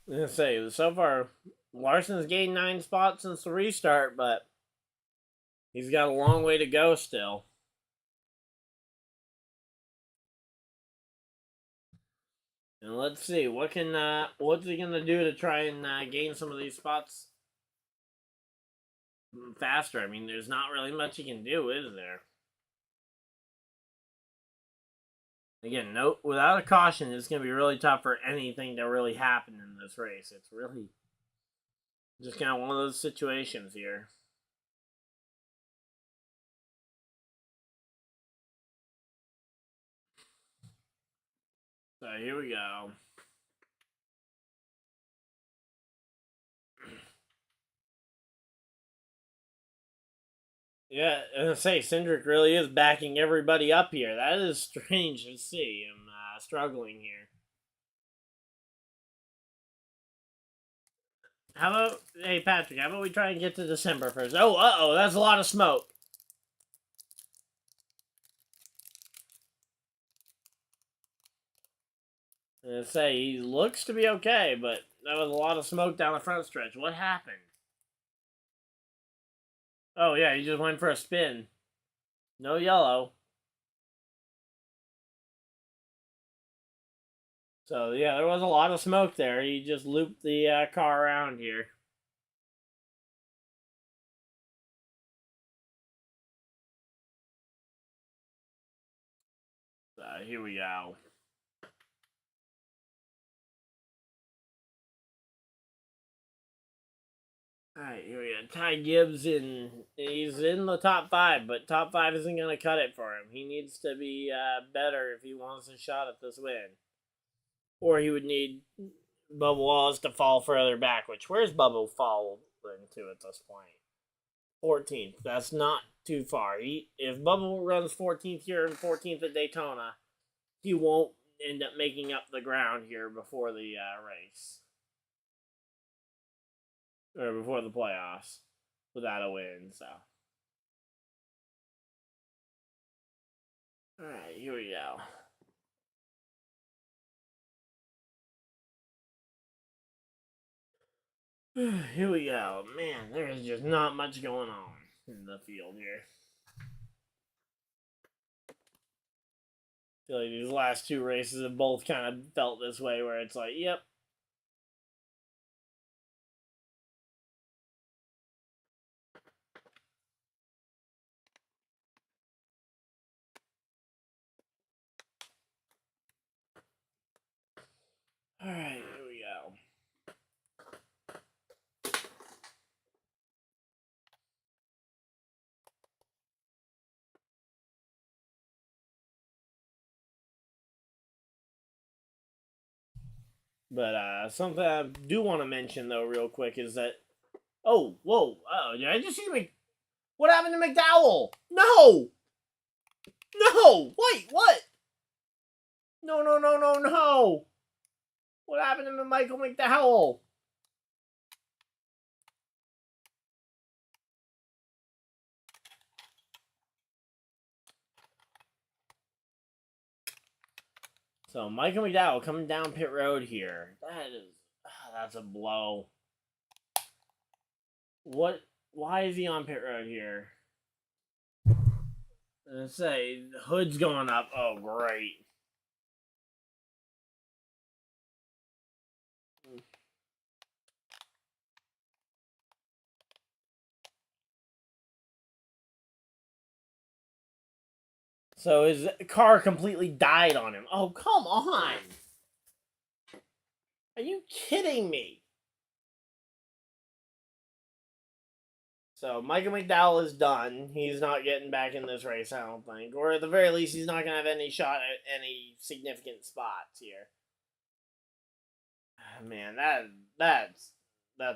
Speaker 1: I was gonna say, so far, Larson's gained 9 spots since the restart, but he's got a long way to go still. And let's see, what's he gonna do to try and gain some of these spots faster? I mean, there's not really much he can do, is there? Again, without a caution, it's going to be really tough for anything to really happen in this race. It's really just kind of one of those situations here. So here we go. Yeah, I was gonna say, Cindric really is backing everybody up here. That is strange to see him struggling here. How about, hey Patrick, how about we try and get to December first? Oh, uh-oh, that's a lot of smoke. I was gonna say, he looks to be okay, but that was a lot of smoke down the front stretch. What happened? Oh yeah, he just went for a spin. No yellow. So, yeah, there was a lot of smoke there. He just looped the car around here. So, here we go. Alright, here we go. Ty Gibbs, he's in the top 5, but top 5 isn't going to cut it for him. He needs to be better if he wants a shot at this win. Or he would need Bubba Wallace to fall further back, which where's Bubba falling to at this point? 14th. That's not too far. If Bubba runs 14th here and 14th at Daytona, he won't end up making up the ground here before the race. Or before the playoffs without a win, so. Alright, here we go. Here we go. Man, there's just not much going on in the field here. I feel like these last two races have both kind of felt this way, where it's like, yep. Alright, here we go. But something I do want to mention, though, real quick, is that... Oh, whoa. Did I just see What happened to McDowell? No! No! Wait, what? No, no, no, no, no! What happened to Michael McDowell? So, Michael McDowell coming down pit road here. That's a blow. What? Why is he on pit road here? Let's say, the hood's going up. Oh, great. So his car completely died on him. Oh, come on. Are you kidding me? So Michael McDowell is done. He's not getting back in this race, I don't think. Or at the very least, he's not going to have any shot at any significant spots here. Man, that's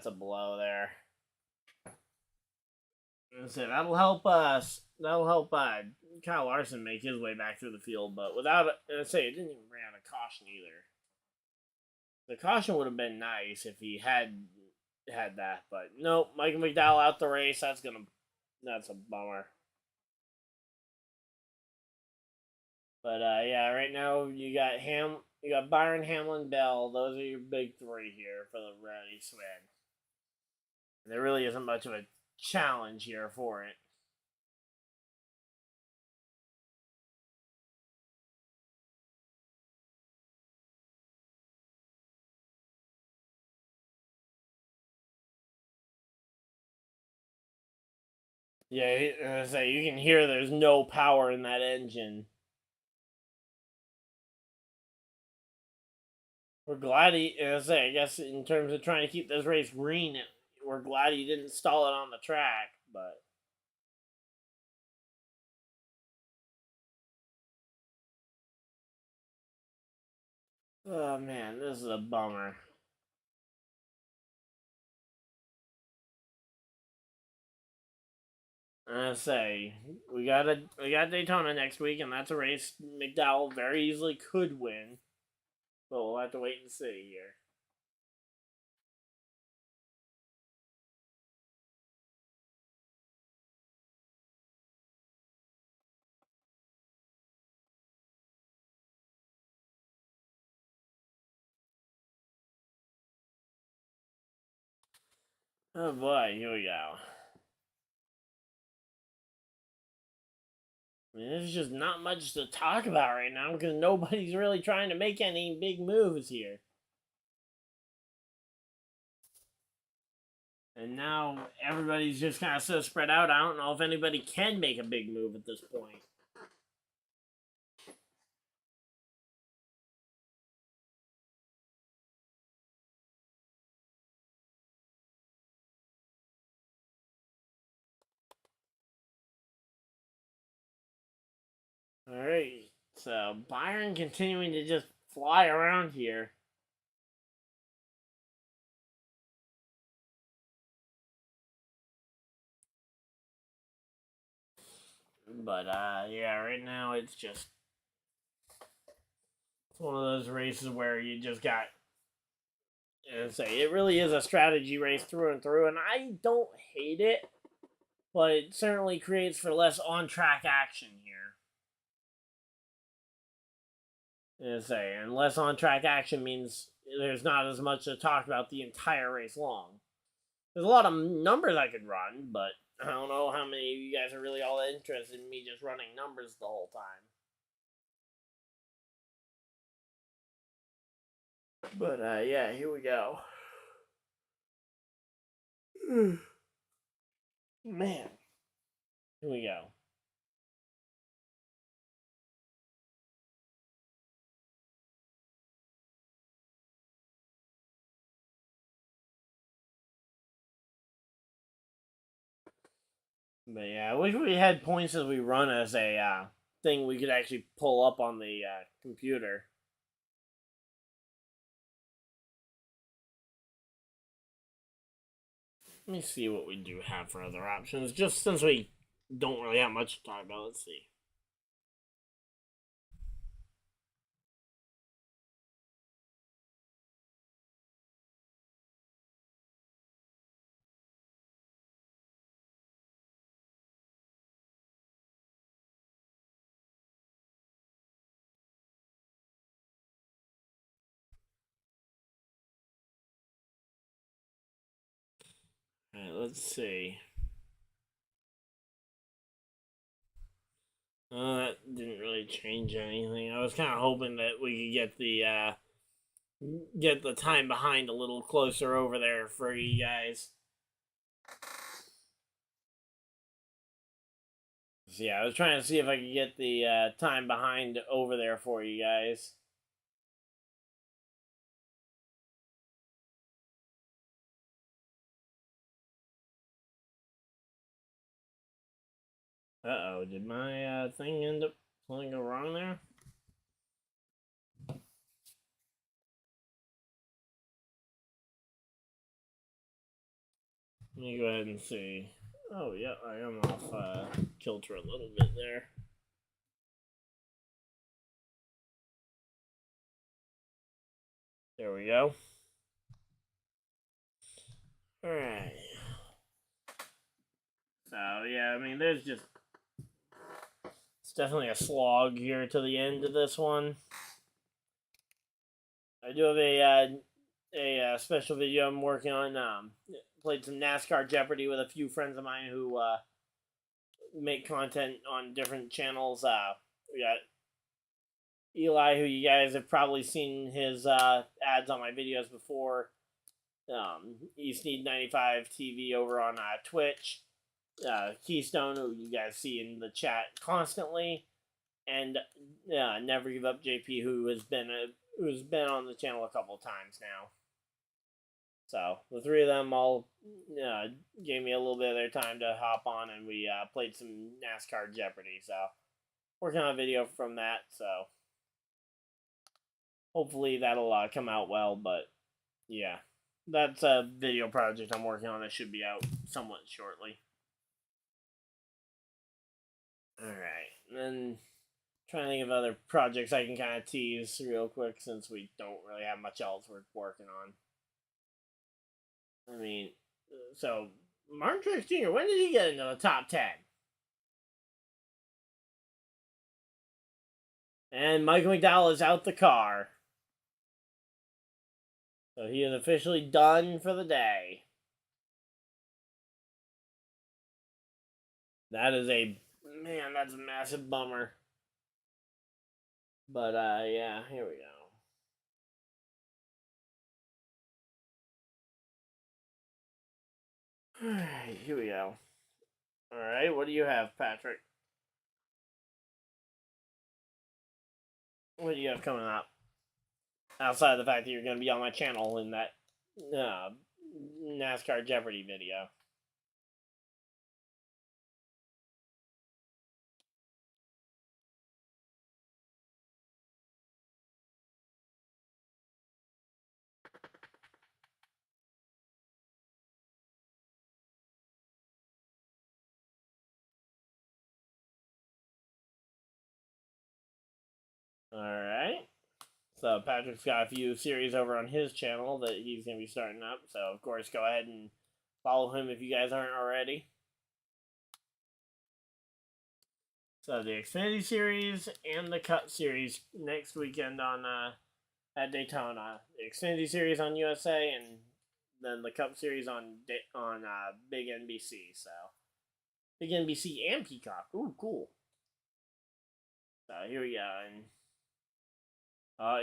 Speaker 1: a blow there. So that'll help us. That'll help Kyle Larson make his way back through the field, but without it, it didn't even bring out a caution either. The caution would have been nice if he had that, but nope. Michael McDowell out the race. That's a bummer. But yeah, right now you got Byron, Hamlin, Bell. Those are your big three here for the race win. And there really isn't much of a challenge here for it. Yeah, I say you can hear there's no power in that engine. We're glad I guess in terms of trying to keep this race green, we're glad he didn't stall it on the track, but. Oh man, this is a bummer. I say we got Daytona next week, and that's a race McDowell very easily could win, but we'll have to wait and see here. Oh boy, here we go. I mean, there's just not much to talk about right now because nobody's really trying to make any big moves here. And now everybody's just kind of so spread out, I don't know if anybody can make a big move at this point. Alright, so Byron continuing to just fly around here. But, yeah, right now it's one of those races where you just got, it really is a strategy race through and through, and I don't hate it, but it certainly creates for less on-track action here. And less on-track action means there's not as much to talk about the entire race long. There's a lot of numbers I could run, but I don't know how many of you guys are really all that interested in me just running numbers the whole time. But, yeah, here we go. Man. Here we go. But yeah, I wish we had points as we run as a thing we could actually pull up on the computer. Let me see what we do have for other options, just since we don't really have much to talk about. Let's see. Alright, let's see. That didn't really change anything. I was kind of hoping that we could get the time behind a little closer over there for you guys. So yeah, I was trying to see if I could get the time behind over there for you guys. Uh-oh, did my thing end up something go wrong there? Let me go ahead and see. Oh, yeah, I am off kilter a little bit there. There we go. Alright. So, yeah, I mean, there's just... It's definitely a slog here to the end of this one. I do have a special video I'm working on. Played some NASCAR Jeopardy with a few friends of mine who make content on different channels. We got Eli, who you guys have probably seen his ads on my videos before. East Need 95 TV over on Twitch. Keystone, who you guys see in the chat constantly, and Never Give Up JP, who's been on the channel a couple times now. So the three of them all gave me a little bit of their time to hop on, and we played some NASCAR Jeopardy. So working on a video from that. So hopefully that'll come out well. But yeah, that's a video project I'm working on that should be out somewhat shortly. Alright, and then trying to think of other projects I can kind of tease real quick since we don't really have much else we're working on. I mean, so Martin Truex Jr., when did he get into the top 10? And Michael McDowell is out the car. So he is officially done for the day. That is man, that's a massive bummer. But, yeah, here we go. Alright, here we go. Alright, what do you have, Patrick? What do you have coming up? Outside of the fact that you're going to be on my channel in that NASCAR Jeopardy video. Alright. So Patrick's got a few series over on his channel that he's going to be starting up. So, of course, go ahead and follow him if you guys aren't already. So the Xfinity Series and the Cup Series next weekend on at Daytona. The Xfinity Series on USA, and then the Cup Series on Big NBC. So Big NBC and Peacock. Ooh, cool. So here we go, and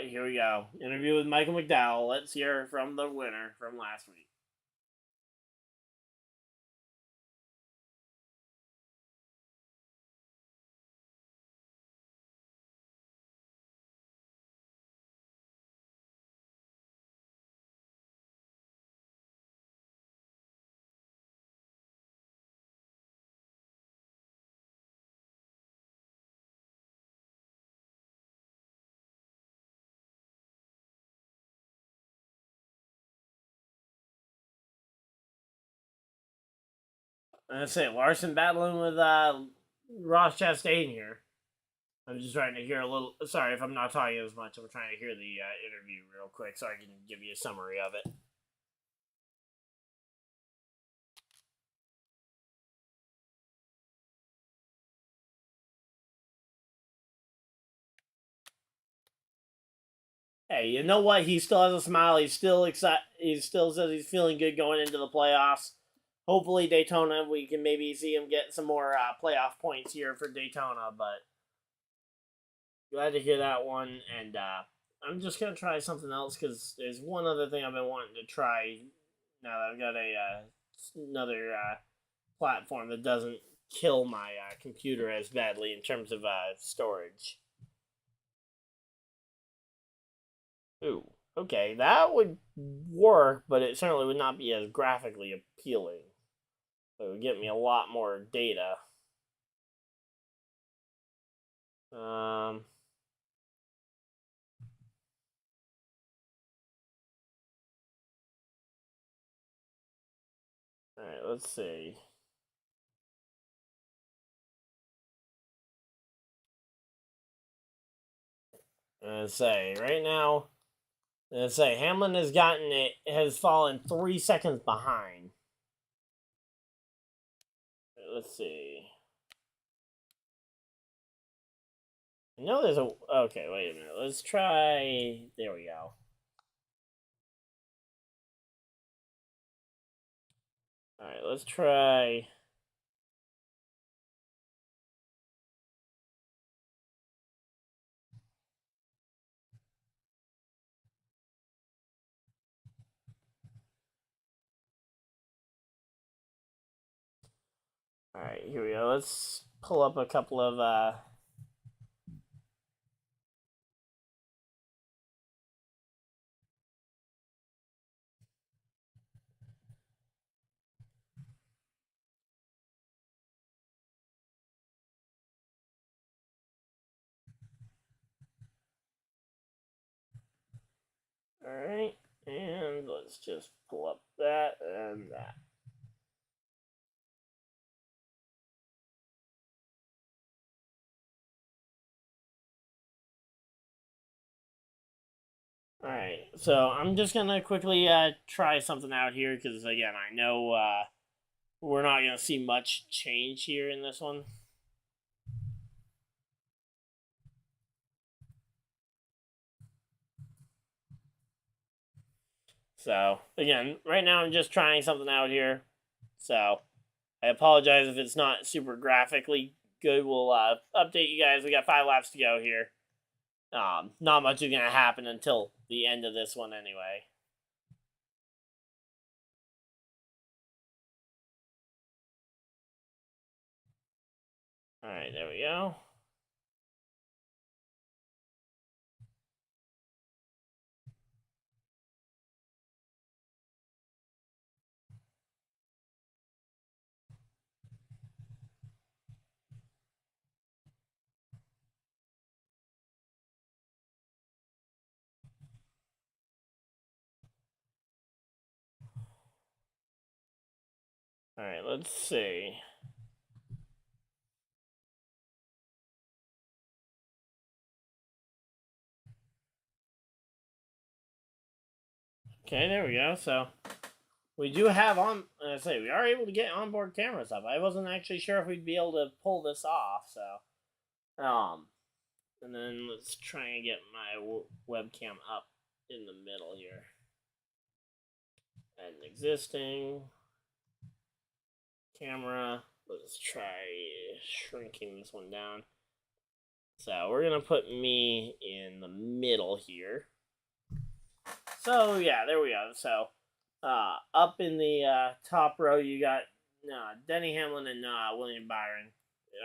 Speaker 1: here we go. Interview with Michael McDowell. Let's hear from the winner from last week. That's it. Larson battling with Ross Chastain here. I'm just trying to hear a little. Sorry if I'm not talking as much. I'm trying to hear the interview real quick so I can give you a summary of it. Hey, you know what? He still has a smile. He's still excited. He still says he's feeling good going into the playoffs. Hopefully, Daytona, we can maybe see him get some more playoff points here for Daytona. But glad to hear that one. And I'm just gonna try something else because there's one other thing I've been wanting to try. Now that I've got another platform that doesn't kill my computer as badly in terms of storage. Ooh, okay, that would work, but it certainly would not be as graphically appealing. It would get me a lot more data. Alright, let's see. Right now, Hamlin has fallen 3 seconds behind. Let's see. I know there's a. Okay, wait a minute. Let's try. There we go. Alright, let's try. Alright, here we go. Let's pull up a couple of Alright, and let's just pull up that and that. Alright, so I'm just gonna quickly try something out here because, again, I know we're not gonna see much change here in this one. So, again, right now I'm just trying something out here. So, I apologize if it's not super graphically good. We'll update you guys. We got 5 laps to go here. Not much is going to happen until the end of this one anyway. Alright, there we go. Alright, let's see. Okay, there we go. So, we do have we are able to get onboard cameras up. I wasn't actually sure if we'd be able to pull this off, so And then let's try and get my webcam up in the middle here. Add an existing camera. Let's try shrinking this one down. So we're gonna put me in the middle here. So yeah, there we go. So up in the top row, you got Denny Hamlin and William Byron.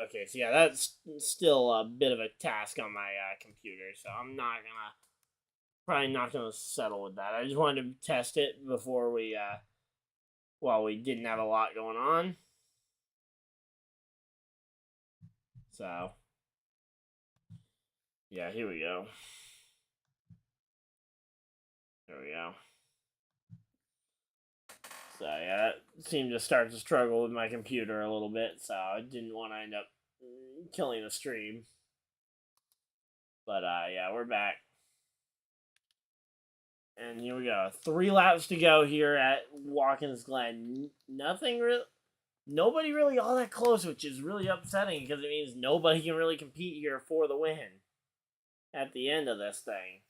Speaker 1: Okay, so yeah, that's still a bit of a task on my computer, so I'm probably not gonna settle with that. I just wanted to test it before we, while we didn't have a lot going on. So, yeah, here we go. There we go. So yeah, that seemed to start to struggle with my computer a little bit, so I didn't want to end up killing the stream. But yeah, we're back. And here we go. 3 laps to go here at Watkins Glen. Nobody really all that close, which is really upsetting because it means nobody can really compete here for the win at the end of this thing.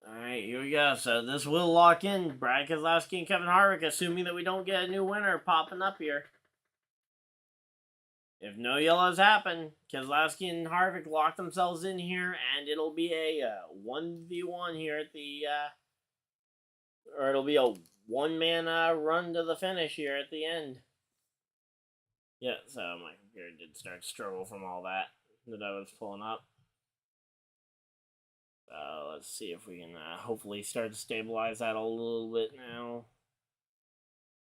Speaker 1: Alright, here we go. So this will lock in Brad Keselowski and Kevin Harvick, assuming that we don't get a new winner popping up here. If no yellows happen, Keselowski and Harvick lock themselves in here, and it'll be a 1v1 here at the, or it'll be a one-man run to the finish here at the end. Yeah, so my computer did start to struggle from all that I was pulling up. Let's see if we can hopefully start to stabilize that a little bit now.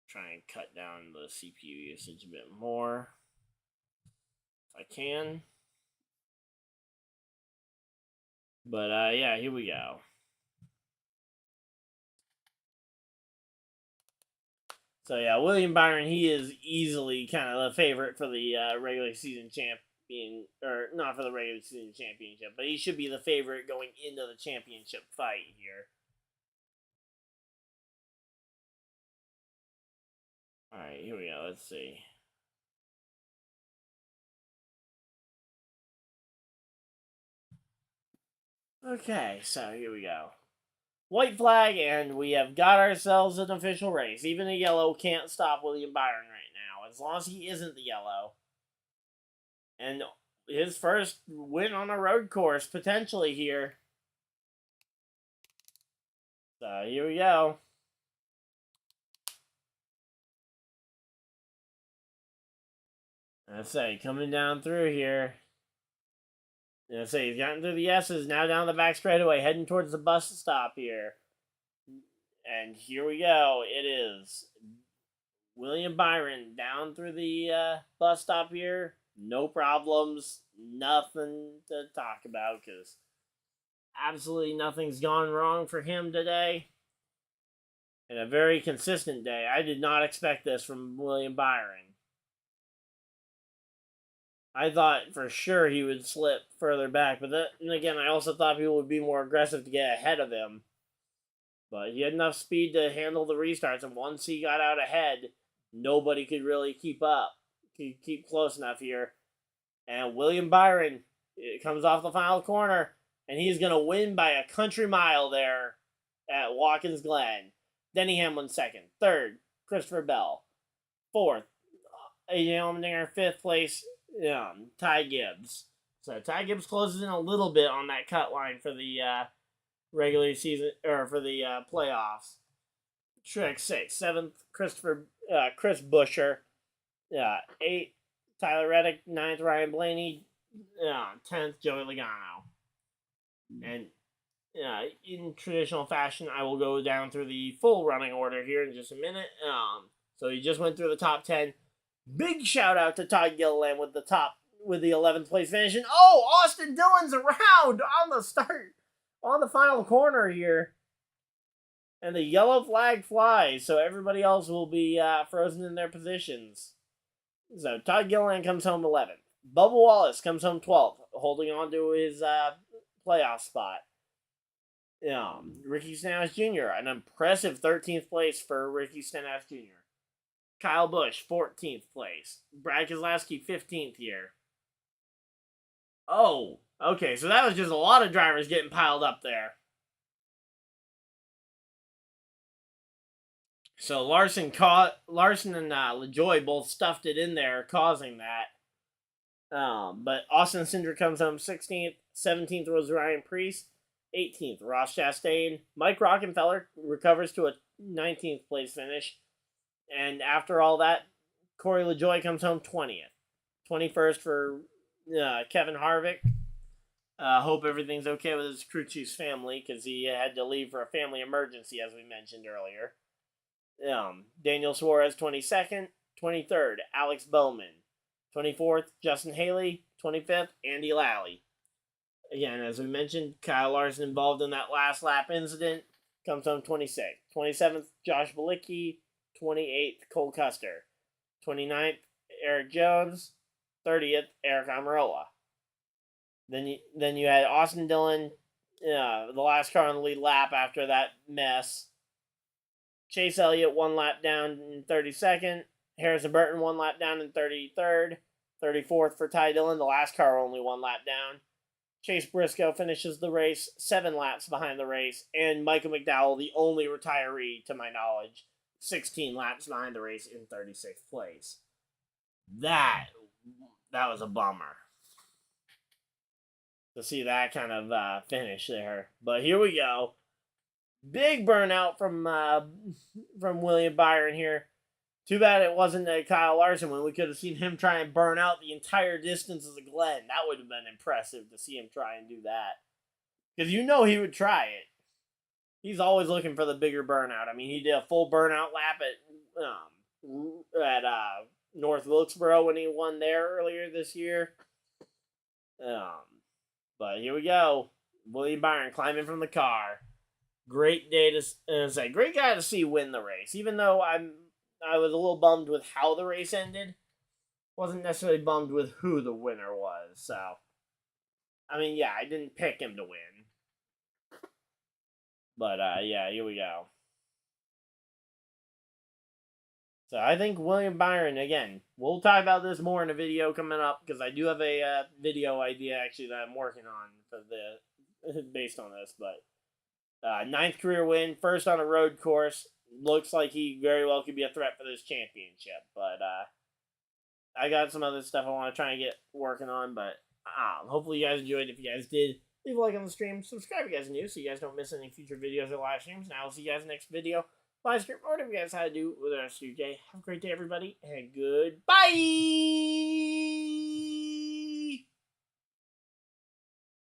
Speaker 1: Try and cut down the CPU usage a bit more. If I can. But yeah, here we go. So yeah, William Byron, he is easily kind of the favorite for the regular season champion, or not for the regular season championship, but he should be the favorite going into the championship fight here. Alright, here we go, let's see. Okay, so here we go. White flag, and we have got ourselves an official race. Even the yellow can't stop William Byron right now, as long as he isn't the yellow. And his first win on a road course, potentially, here. So, here we go. I say, coming down through here. I say, he's gotten through the S's, now down the back straightaway, heading towards the bus stop here. And here we go. It is William Byron down through the bus stop here. No problems. Nothing to talk about because absolutely nothing's gone wrong for him today. And a very consistent day. I did not expect this from William Byron. I thought for sure he would slip further back. But then again, I also thought people would be more aggressive to get ahead of him. But he had enough speed to handle the restarts. And once he got out ahead, nobody could really keep up. Keep close enough here. And William Byron, it comes off the final corner. And he's going to win by a country mile there at Watkins Glen. Denny Hamlin second. Third, Christopher Bell. Fourth, AJ Allmendinger. Fifth place, Ty Gibbs. So Ty Gibbs closes in a little bit on that cut line for the regular season, or for the playoffs. Truex 6th. 7th, Chris Buescher. 8th, Tyler Reddick. 9th, Ryan Blaney. 10th, Joey Logano. And in traditional fashion, I will go down through the full running order here in just a minute. So he just went through the top 10. Big shout out to Todd Gilliland with the 11th place finish. And Austin Dillon's around on the start, on the final corner here. And the yellow flag flies, so everybody else will be frozen in their positions. So Todd Gilliland comes home 11th. Bubba Wallace comes home 12th, holding on to his playoff spot. Ricky Stenhouse Jr., an impressive 13th place for Ricky Stenhouse Jr. Kyle Busch, 14th place. Brad Keselowski, 15th here. Oh, okay, so that was just a lot of drivers getting piled up there. So Larson and LaJoie both stuffed it in there, causing that. But Austin Cindric comes home 16th. 17th was Ryan Preece. 18th, Ross Chastain. Mike Rockenfeller recovers to a 19th place finish. And after all that, Corey LaJoie comes home 20th. 21st for Kevin Harvick. Hope everything's okay with his crew chief's family, because he had to leave for a family emergency, as we mentioned earlier. Daniel Suarez, 22nd. 23rd, Alex Bowman. 24th, Justin Haley. 25th, Andy Lally. Again, as we mentioned, Kyle Larson involved in that last lap incident. Comes home 26th. 27th, Josh Bilicki. 28th, Cole Custer. 29th, Eric Jones. 30th, Eric Almirola. Then you had Austin Dillon, the last car on the lead lap after that mess. Chase Elliott 1 lap down in 32nd. Harrison Burton 1 lap down in 33rd. 34th for Ty Dillon, the last car only 1 lap down. Chase Briscoe finishes the race 7 laps behind the race. And Michael McDowell, the only retiree to my knowledge, 16 laps behind the race in 36th place. That was a bummer to see that kind of finish there. But here we go. Big burnout from William Byron here. Too bad it wasn't Kyle Larson when we could have seen him try and burn out the entire distance of the Glen. That would have been impressive to see him try and do that. Because you know he would try it. He's always looking for the bigger burnout. I mean, he did a full burnout lap at North Wilkesboro when he won there earlier this year. But here we go. William Byron climbing from the car. Great day to say. Great guy to see win the race. Even though I was a little bummed with how the race ended. Wasn't necessarily bummed with who the winner was. So, I mean, yeah, I didn't pick him to win. But, yeah, here we go. So, I think William Byron, again, we'll talk about this more in a video coming up, because I do have a video idea, actually, that I'm working on for based on this. But, 9th career win, first on a road course. Looks like he very well could be a threat for this championship. But I got some other stuff I want to try and get working on. But hopefully you guys enjoyed. If you guys did, leave a like on the stream. Subscribe if you guys are new so you guys don't miss any future videos or live streams. And I will see you guys next video, live stream, or whatever you guys had to do with the rest of your day. Have a great day, everybody, and goodbye!